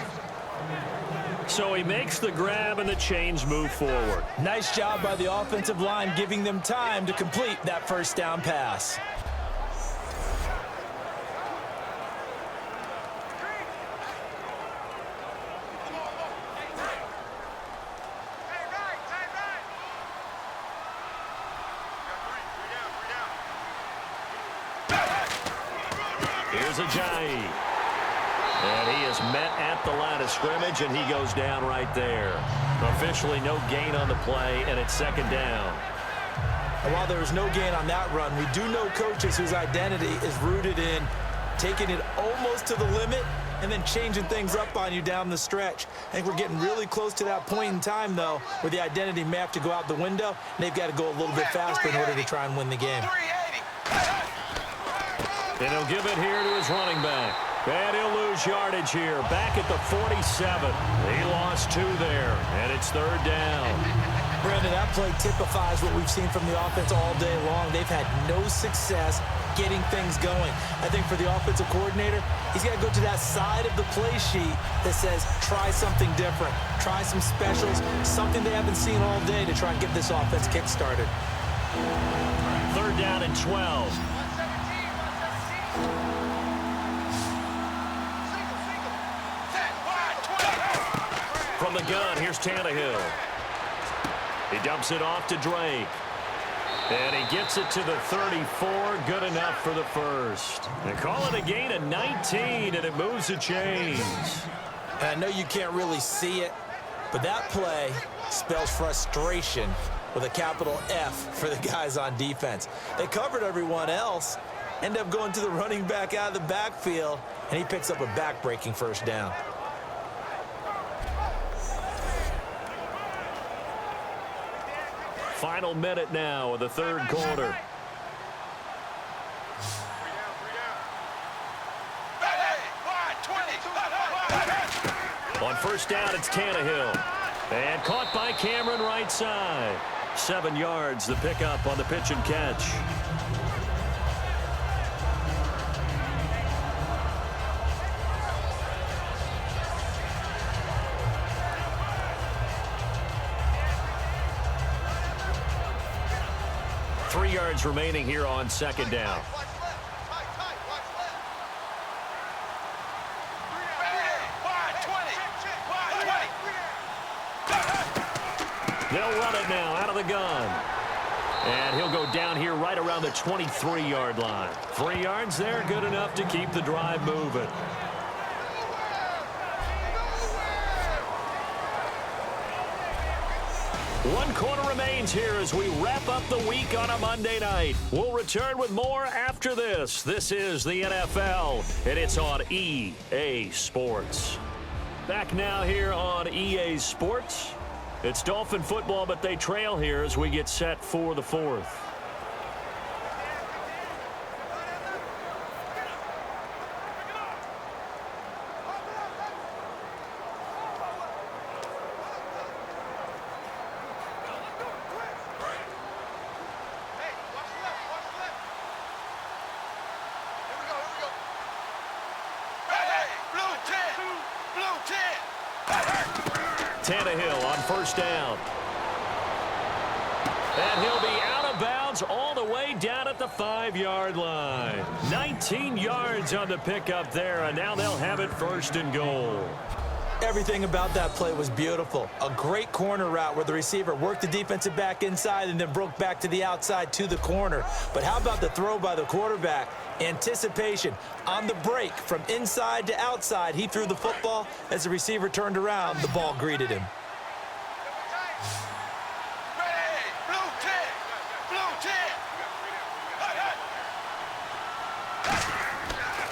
So he makes the grab, and the chains move forward. Nice job by the offensive line, giving them time to complete that first down pass. Here's Ajayi. And he is met at the line of scrimmage, and he goes down right there. Officially no gain on the play, and it's 2nd down. And while there was no gain on that run, we do know coaches whose identity is rooted in taking it almost to the limit and then changing things up on you down the stretch. I think we're getting really close to that point in time, though, where the identity may have to go out the window, and they've got to go a little bit faster in order to try and win the game. And he'll give it here to his running back. And he'll lose yardage here. Back at the 47. He lost 2 there, and it's 3rd down. Brandon, that play typifies what we've seen from the offense all day long. They've had no success getting things going. I think for the offensive coordinator, he's got to go to that side of the play sheet that says, try something different. Try some specials, something they haven't seen all day to try and get this offense kick-started. 3rd down and 12. From the gun, here's Tannehill. He dumps it off to Drake. And he gets it to the 34. Good enough for the first. They call it a gain of 19, and it moves the chains. And I know you can't really see it, but that play spells frustration with a capital F for the guys on defense. They covered everyone else, end up going to the running back out of the backfield, and he picks up a back-breaking first down. Final minute now of the 3rd quarter. On 1st down, it's Tannehill. And caught by Cameron right side. 7 yards, the pickup on the pitch and catch. Remaining here on 2nd down. They'll run it now out of the gun. And he'll go down here right around the 23-yard line. 3 yards there, good enough to keep the drive moving. One quarter remains here as we wrap up the week on a Monday night. We'll return with more after this. This is the NFL, and it's on EA Sports. Back now here on EA Sports. It's Dolphin football, but they trail here as we get set for the 4th. Tannehill on 1st down. And he'll be out of bounds all the way down at the 5-yard line. 19 yards on the pickup there, and now they'll have it 1st and goal. Everything about that play was beautiful. A great corner route where the receiver worked the defensive back inside and then broke back to the outside to the corner. But how about the throw by the quarterback? Anticipation on the break from inside to outside. He threw the football. As the receiver turned around, the ball greeted him.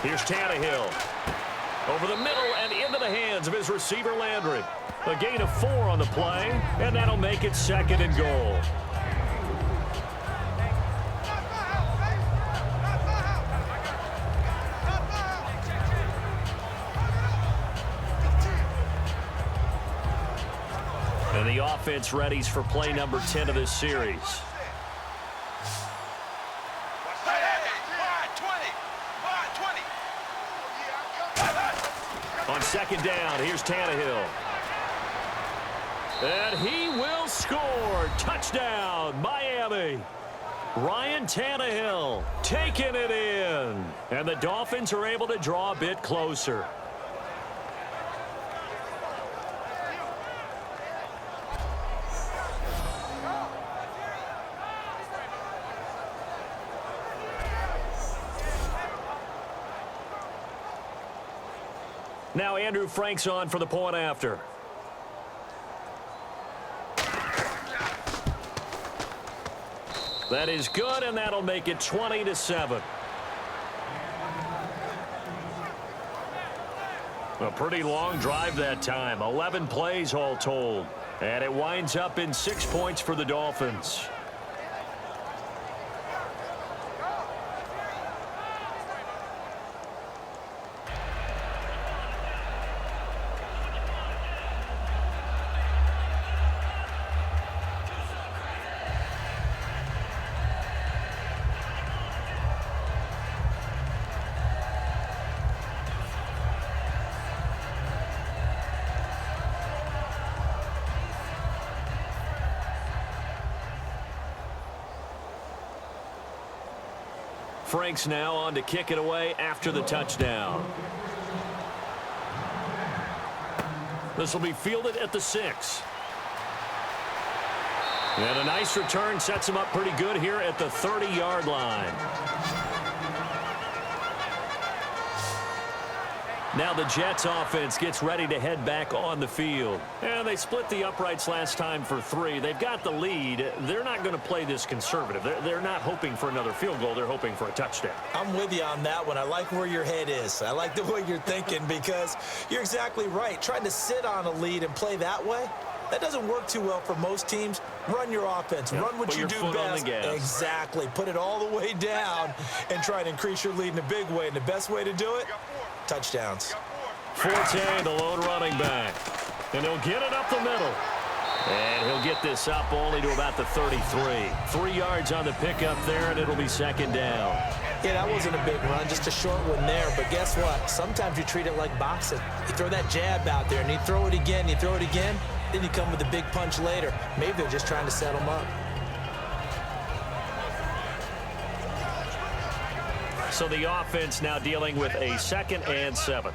Here's Tannehill. Over the middle and into the hands of his receiver, Landry. A gain of 4 on the play, and that'll make it 2nd and goal. And the offense readies for play number 10 of this series. On 2nd down, here's Tannehill. And he will score. Touchdown, Miami. Ryan Tannehill taking it in. And the Dolphins are able to draw a bit closer. Now Andrew Frank's on for the point after. That is good, and that'll make it 20-7. A pretty long drive that time. 11 plays all told. And it winds up in 6 points for the Dolphins. Franks now on to kick it away after the touchdown. This will be fielded at the 6. And a nice return sets him up pretty good here at the 30-yard line. Now the Jets offense gets ready to head back on the field. And they split the uprights last time for 3. They've got the lead. They're not going to play this conservative. They're not hoping for another field goal. They're hoping for a touchdown. I'm with you on that one. I like where your head is. I like the way you're thinking because you're exactly right. Trying to sit on a lead and play that way, that doesn't work too well for most teams. Run your offense. Yep. Run what you do best. Exactly. Put it all the way down and try to increase your lead in a big way. And the best way to do it, touchdowns. Forte, the lone running back. And he'll get it up the middle. And he'll get this up only to about the 33. 3 yards on the pickup there, and it'll be second down. Yeah, that wasn't a big run, just a short one there. But guess what? Sometimes you treat it like boxing. You throw that jab out there, and you throw it again, you throw it again, then you come with a big punch later. Maybe they're just trying to set them up. So the offense now dealing with a 2nd and 7.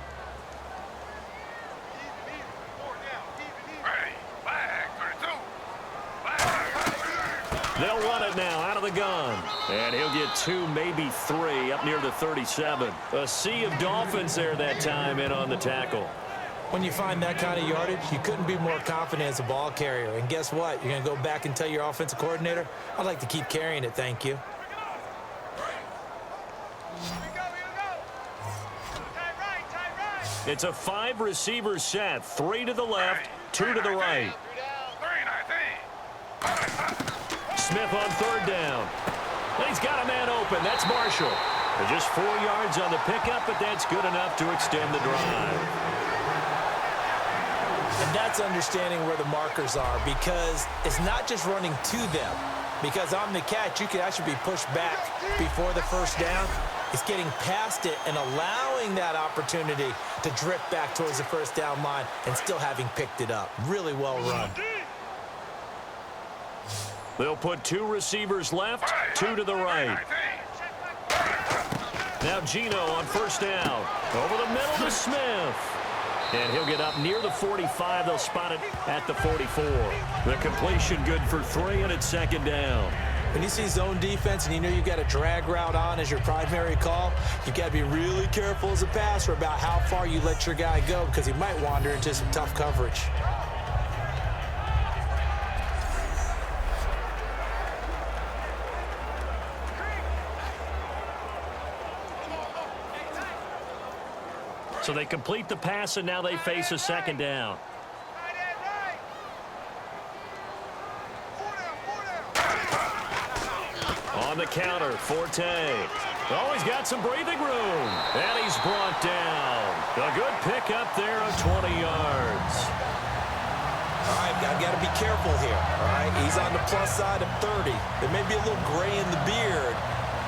They'll run it now out of the gun. And he'll get 2, maybe 3 up near the 37. A sea of Dolphins there that time in on the tackle. When you find that kind of yardage, you couldn't be more confident as a ball carrier. And guess what? You're going to go back and tell your offensive coordinator, I'd like to keep carrying it, thank you. It's a 5-receiver set. 3 to the left, 2 to the right. Smith on 3rd down. He's got a man open. That's Marshall. They're just 4 yards on the pickup, but that's good enough to extend the drive. And that's understanding where the markers are because it's not just running to them. Because on the catch, you could actually be pushed back before the first down. It's getting past it and allowing that opportunity to drift back towards the first down line and still having picked it up. Really well run. They'll put 2 receivers left, 2 to the right. Now Gino on 1st down. Over the middle to Smith. And he'll get up near the 45. They'll spot it at the 44. The completion good for 3, and it's 2nd down. When you see zone defense and you know you've got a drag route on as your primary call, you've got to be really careful as a passer about how far you let your guy go because he might wander into some tough coverage. So they complete the pass, and now they face a 2nd down. On the counter, Forte. Oh, he's got some breathing room. And he's brought down. A good pickup there of 20 yards. All right, I've got to be careful here. All right, he's on the plus side of 30. There may be a little gray in the beard,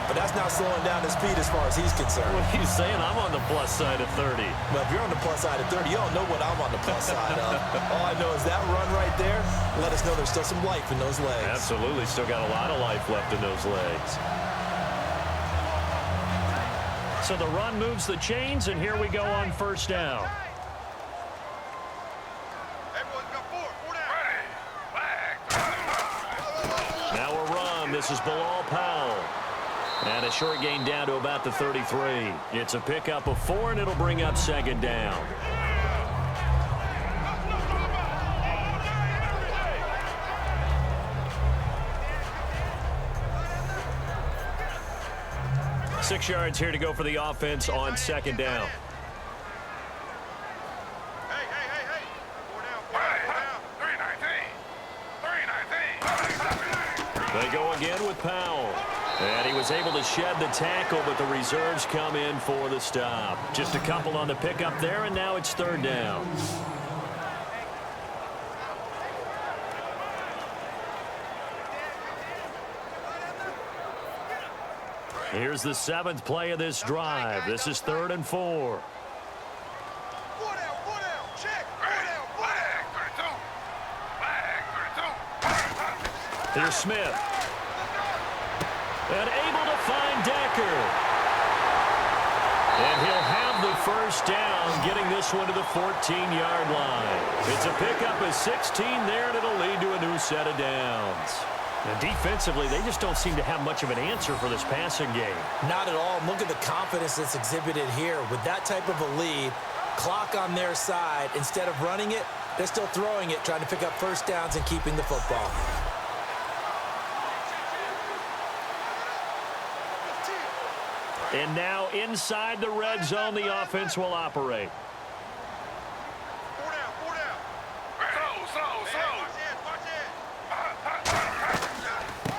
but that's not slowing down his speed as far as he's concerned. What are you saying? I'm on the plus side of 30. Well, if you're on the plus side of 30, you don't know what I'm on the plus side of. All I know is that run right there, let us know there's still some life in those legs. Absolutely. Still got a lot of life left in those legs. So the run moves the chains, and here we go on 1st down. Now a run. This is Bilal Powell. And a short gain down to about the 33. It's a pickup of 4, and it'll bring up 2nd down. "6 yards here to go for the offense on 2nd down. They go again with Powell. And he was able to shed the tackle, but the reserves come in for the stop. Just a couple on the pickup there, and now it's third down. Here's the seventh play of this drive. This is 3rd and 4. Here's Smith. And able to find Decker. And he'll have the first down, getting this one to the 14-yard line. It's a pickup of 16 there, and it'll lead to a new set of downs. And defensively, they just don't seem to have much of an answer for this passing game. Not at all. Look at the confidence that's exhibited here. With that type of a lead, clock on their side, instead of running it, they're still throwing it, trying to pick up first downs and keeping the football. And now inside the red zone, the offense will operate.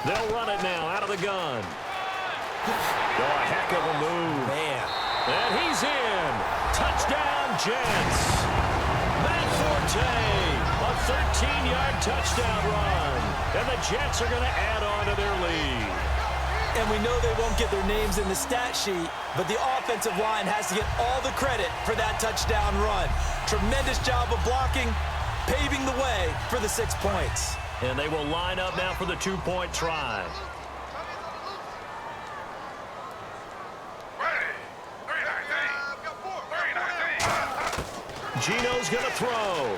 They'll run it now out of the gun. Oh, a heck of a move. Man. And he's in. Touchdown, Jets. Matt Forte, a 13-yard touchdown run. And the Jets are going to add on to their lead. And we know they won't get their names in the stat sheet, but the offensive line has to get all the credit for that touchdown run. Tremendous job of blocking, paving the way for the 6 points. And they will line up now for the two-point try. Gino's going to throw.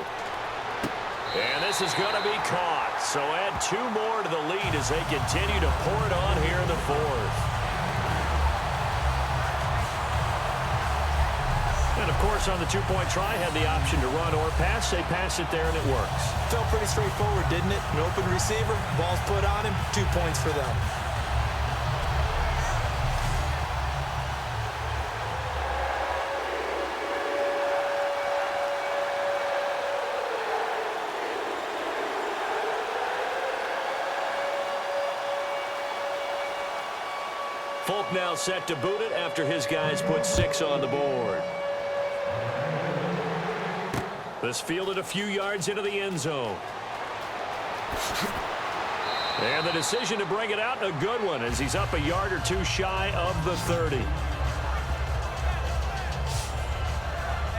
And this is going to be caught. So add 2 more to the lead as they continue to pour it on here in the 4th. And, of course, on the two-point try, had the option to run or pass. They pass it there, and it works. Felt pretty straightforward, didn't it? An open receiver, ball's put on him, 2 points for them. Folk now set to boot it after his guys put 6 on the board. This fielded a few yards into the end zone. And the decision to bring it out, a good one, as he's up a yard or 2 shy of the 30.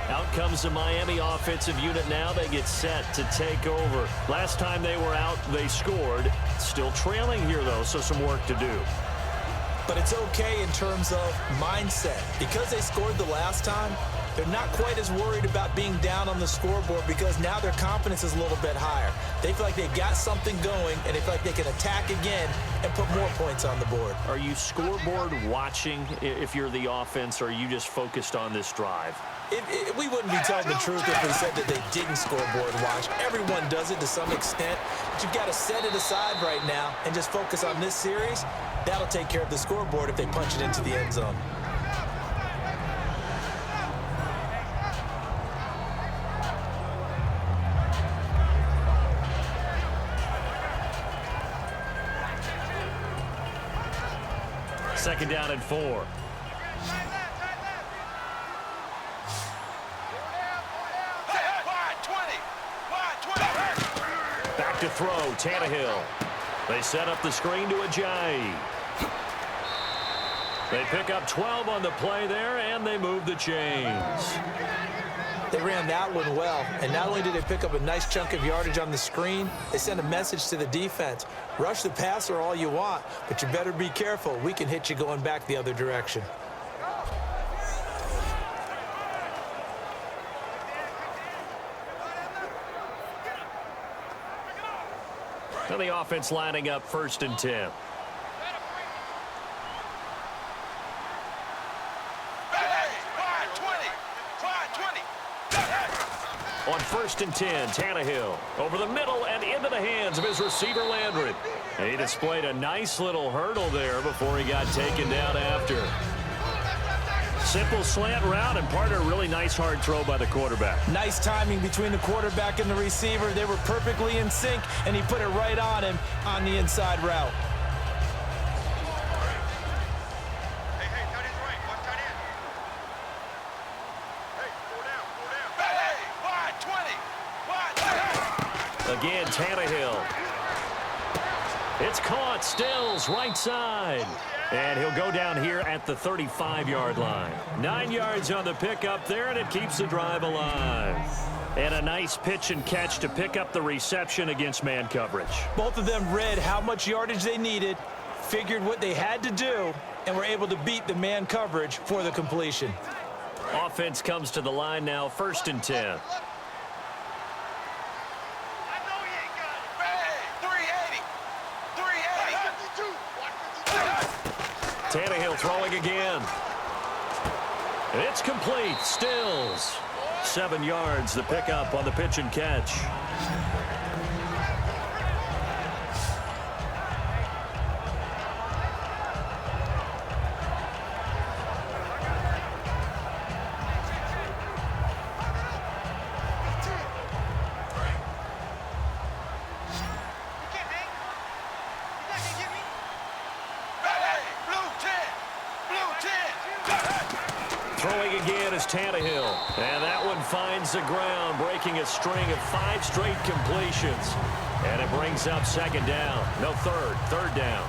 Out comes the Miami offensive unit now. They get set to take over. Last time they were out, they scored. Still trailing here, though, so some work to do. But it's okay in terms of mindset. Because they scored the last time, they're not quite as worried about being down on the scoreboard because now their confidence is a little bit higher. They feel like they've got something going, and they feel like they can attack again and put more points on the board. Are you scoreboard watching if you're the offense, or are you just focused on this drive? We wouldn't be telling the truth if we said that they didn't scoreboard watch. Everyone does it to some extent, but you've got to set it aside right now and just focus on this series. That'll take care of the scoreboard if they punch it into the end zone. Second down and 4. Back to throw, Tannehill. They set up the screen to Ajayi. They pick up 12 on the play there, and they move the chains. They ran that one well, and not only did they pick up a nice chunk of yardage on the screen, they sent a message to the defense. Rush the passer all you want, but you better be careful. We can hit you going back the other direction. And the offense lining up 1st and 10. On 1st and 10, Tannehill over the middle and into the hands of his receiver, Landry. He displayed a nice little hurdle there before he got taken down after. Simple slant route and part of a really nice hard throw by the quarterback. Nice timing between the quarterback and the receiver. They were perfectly in sync, and he put it right on him on the inside route. Again, Tannehill. It's caught. Stills right side. And he'll go down here at the 35-yard line. 9 yards on the pickup there, and it keeps the drive alive. And a nice pitch and catch to pick up the reception against man coverage. Both of them read how much yardage they needed, figured what they had to do, and were able to beat the man coverage for the completion. Offense comes to the line now, 1st and 10. Tannehill throwing again. And it's complete. Stills. 7 yards, the pickup on the pitch and catch. Throwing again is Tannehill. And that one finds the ground, breaking a string of 5 straight completions. And it brings up 2nd down. No, 3rd down.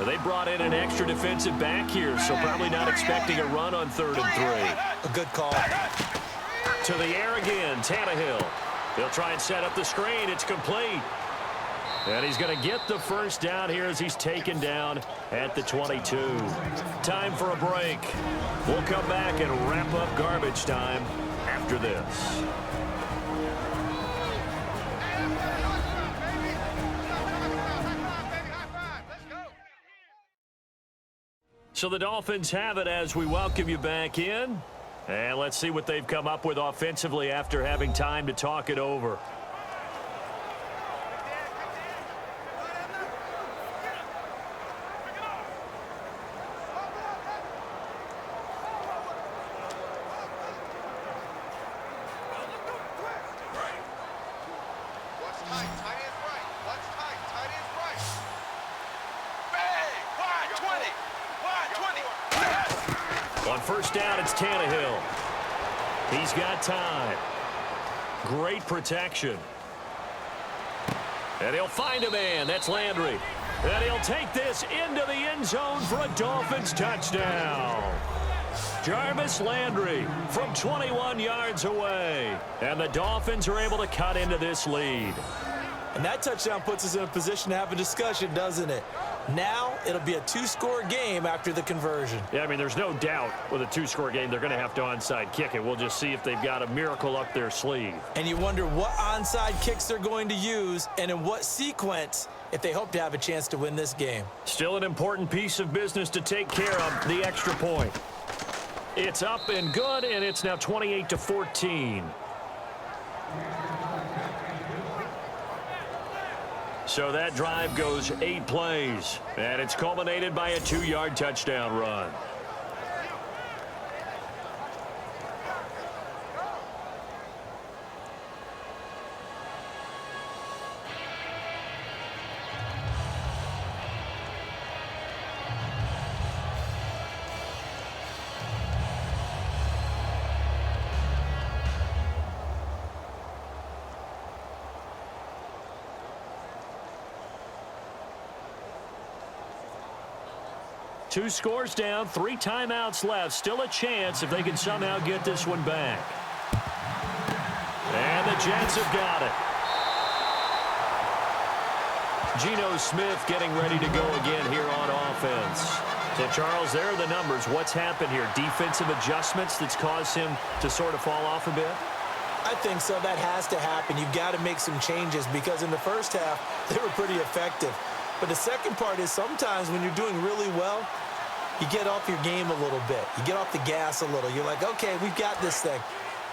They brought in an extra defensive back here, so probably not expecting a run on 3rd and 3. A good call. To the air again, Tannehill. He'll try and set up the screen. It's complete. And he's going to get the 1st down here as he's taken down at the 22. Time for a break. We'll come back and wrap up garbage time after this. So the Dolphins have it as we welcome you back in. And let's see what they've come up with offensively after having time to talk it over. On 1st down, it's Tannehill. He's got time. Great protection. And he'll find a man. That's Landry. And he'll take this into the end zone for a Dolphins touchdown. Jarvis Landry from 21 yards away. And the Dolphins are able to cut into this lead. And that touchdown puts us in a position to have a discussion, doesn't it? Now it'll be a 2-score game after the conversion. Yeah, I mean, there's no doubt with a 2-score game they're going to have to onside kick it. We'll just see if they've got a miracle up their sleeve. And you wonder what onside kicks they're going to use and in what sequence if they hope to have a chance to win this game. Still an important piece of business to take care of, the extra point. It's up and good, and it's now 28-14. So that drive goes 8 plays, and it's culminated by a 2-yard touchdown run. Two scores down, 3 timeouts left. Still a chance if they can somehow get this one back. And the Jets have got it. Geno Smith getting ready to go again here on offense. So, Charles, there are the numbers. What's happened here? Defensive adjustments that's caused him to sort of fall off a bit? I think so. That has to happen. You've got to make some changes because in the first half, they were pretty effective. But the second part is sometimes when you're doing really well, you get off your game a little bit. You get off the gas a little. You're like, okay, we've got this thing.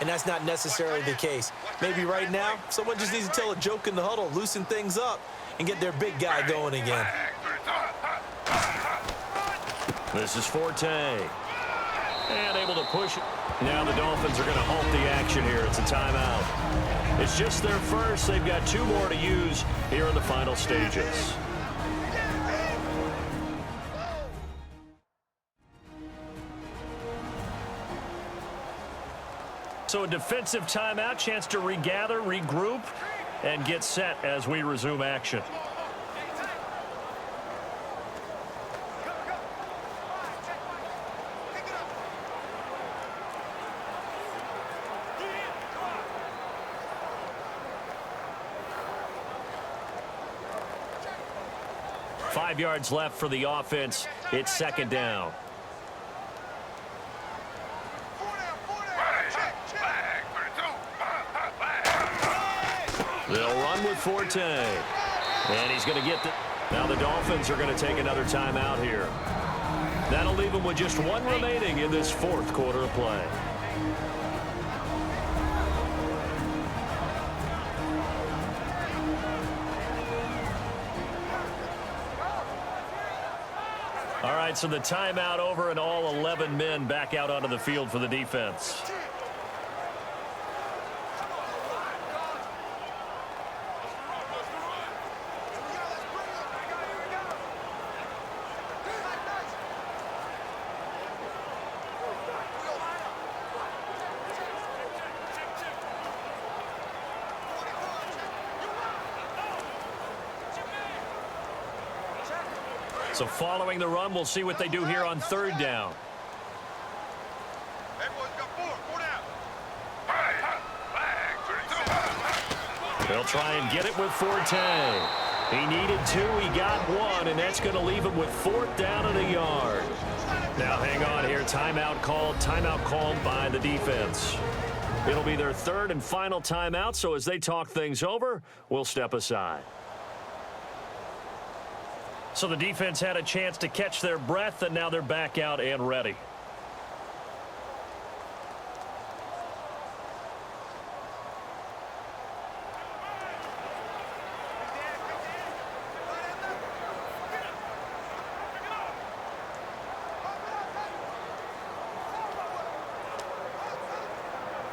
And that's not necessarily the case. Maybe right now, someone just needs to tell a joke in the huddle, loosen things up, and get their big guy going again. This is Forte. And able to push it. Now the Dolphins are going to halt the action here. It's a timeout. It's just their first. They've got 2 more to use here in the final stages. So a defensive timeout, chance to regather, regroup, and get set as we resume action. Five yards left for the offense. It's second down. They'll run with Forte. And he's going to get the... Now the Dolphins are going to take another timeout here. That'll leave them with just one remaining in this fourth quarter of play. All right, so the timeout over and all 11 men back out onto the field for the defense. So following the run, we'll see what they do here on third down. They'll try and get it with Forte. He needed two, he got one, and that's going to leave him with fourth down and a yard. Now hang on here, timeout called by the defense. It'll be their third and final timeout, so as they talk things over, we'll step aside. So the defense had a chance to catch their breath, and now they're back out and ready.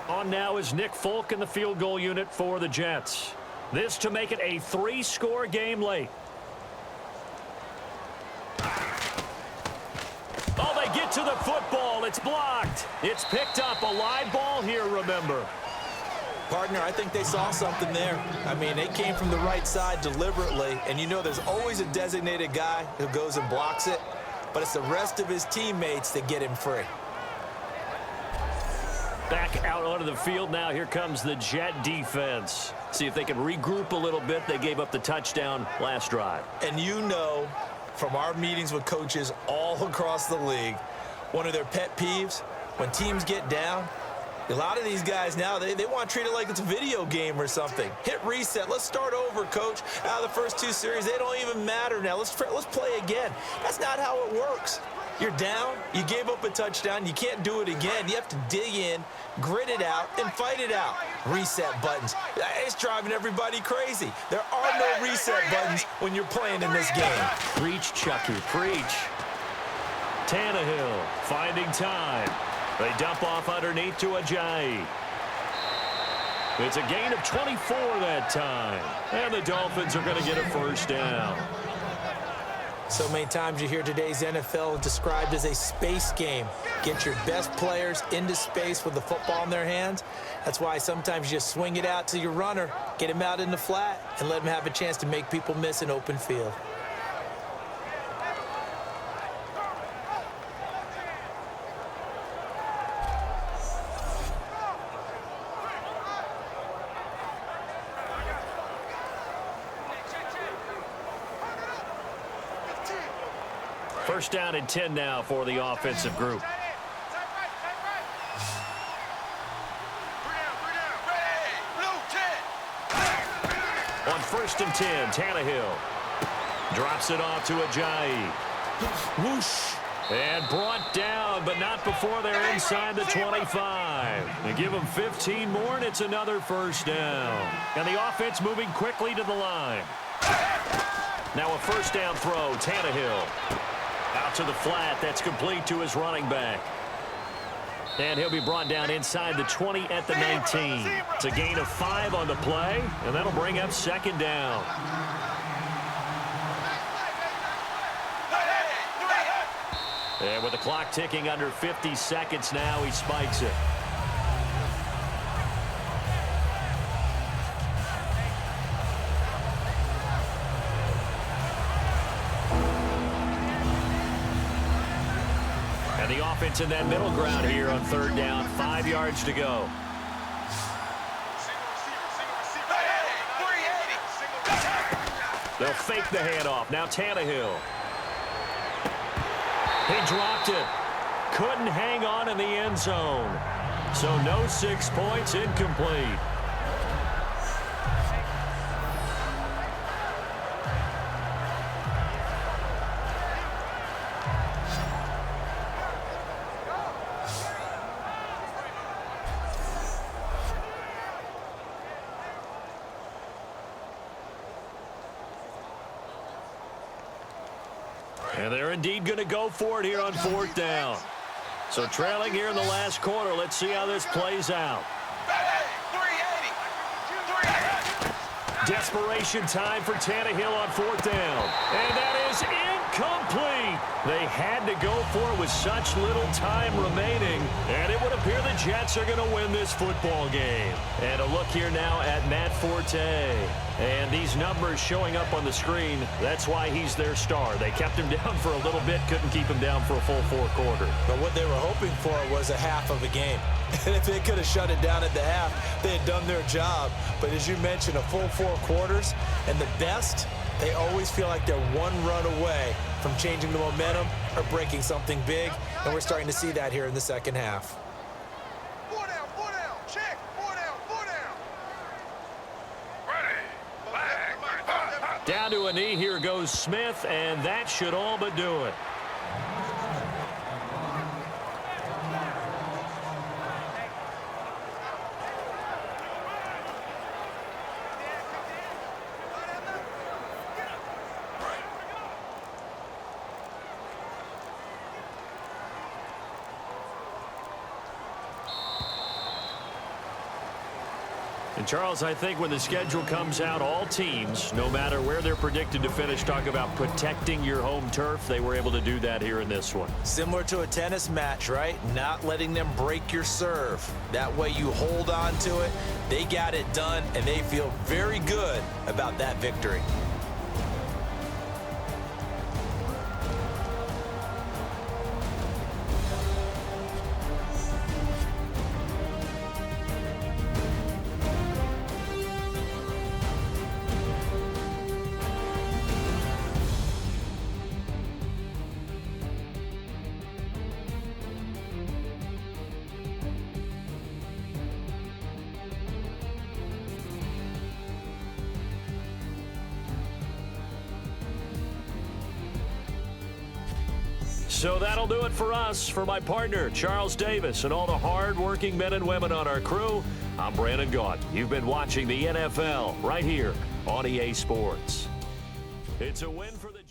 On now is Nick Folk in the field goal unit for the Jets. This to make it a 3-score game late. To the football, it's blocked. It's picked up, a live ball here, remember. Partner, I think they saw something there. I mean, they came from the right side deliberately, and you know there's always a designated guy who goes and blocks it, but it's the rest of his teammates that get him free. Back out onto the field now. Here comes the Jet defense. See if they can regroup a little bit. They gave up the touchdown last drive. And you know, from our meetings with coaches all across the league, one of their pet peeves, when teams get down, a lot of these guys now, they want to treat it like it's a video game or something. Hit reset. Let's start over, coach. Now the first two series, they don't even matter now. Let's play again. That's not how it works. You're down. You gave up a touchdown. You can't do it again. You have to dig in, grit it out, and fight it out. Reset buttons. It's driving everybody crazy. There are no reset buttons when you're playing in this game. Preach, Chucky. Preach. Tannehill finding time. They dump off underneath to Ajayi. It's a gain of 24 that time. And the Dolphins are going to get a first down. So many times you hear today's NFL described as a space game. Get your best players into space with the football in their hands. That's why sometimes you just swing it out to your runner, get him out in the flat, and let him have a chance to make people miss an open field. First down and 10 now for the offensive group. On first and 10, Tannehill drops it off to Ajayi. Whoosh. And brought down, but not before they're inside the 25. They give them 15 more, and it's another first down. And the offense moving quickly to the line. Now a first down throw, Tannehill. Out to the flat. That's complete to his running back. And he'll be brought down inside the 20 at the 19. It's a gain of 5 on the play, and that'll bring up second down. And with the clock ticking under 50 seconds now, he spikes it. And the offense in that middle ground here on third down, 5 yards to go. They'll fake the handoff. Now Tannehill. He dropped it. Couldn't hang on in the end zone. So no 6 points, incomplete. And they're indeed going to go for it here on fourth down. So trailing here in the last quarter. Let's see how this plays out. Desperation time for Tannehill on fourth down. And that is incomplete. They had to go for it with such little time remaining. And it would appear the Jets are going to win this football game. And a look here now at Matt Forte. And these numbers showing up on the screen, that's why he's their star. They kept him down for a little bit, couldn't keep him down for a full 4 quarters. But what they were hoping for was a half of a game. And if they could have shut it down at the half, they had done their job. But as you mentioned, a full 4 quarters, and the best, they always feel like they're one run away from changing the momentum or breaking something big. And we're starting to see that here in the second half. Down to a knee, here goes Smith, and that should all but do it. And Charles, I think when the schedule comes out, all teams, no matter where they're predicted to finish, talk about protecting your home turf. They were able to do that here in this one. Similar to a tennis match, right? Not letting them break your serve. That way you hold on to it. They got it done, and they feel very good about that victory. So that'll do it for us. For my partner, Charles Davis, and all the hard-working men and women on our crew, I'm Brandon Gault. You've been watching the NFL right here on EA Sports. It's a win for the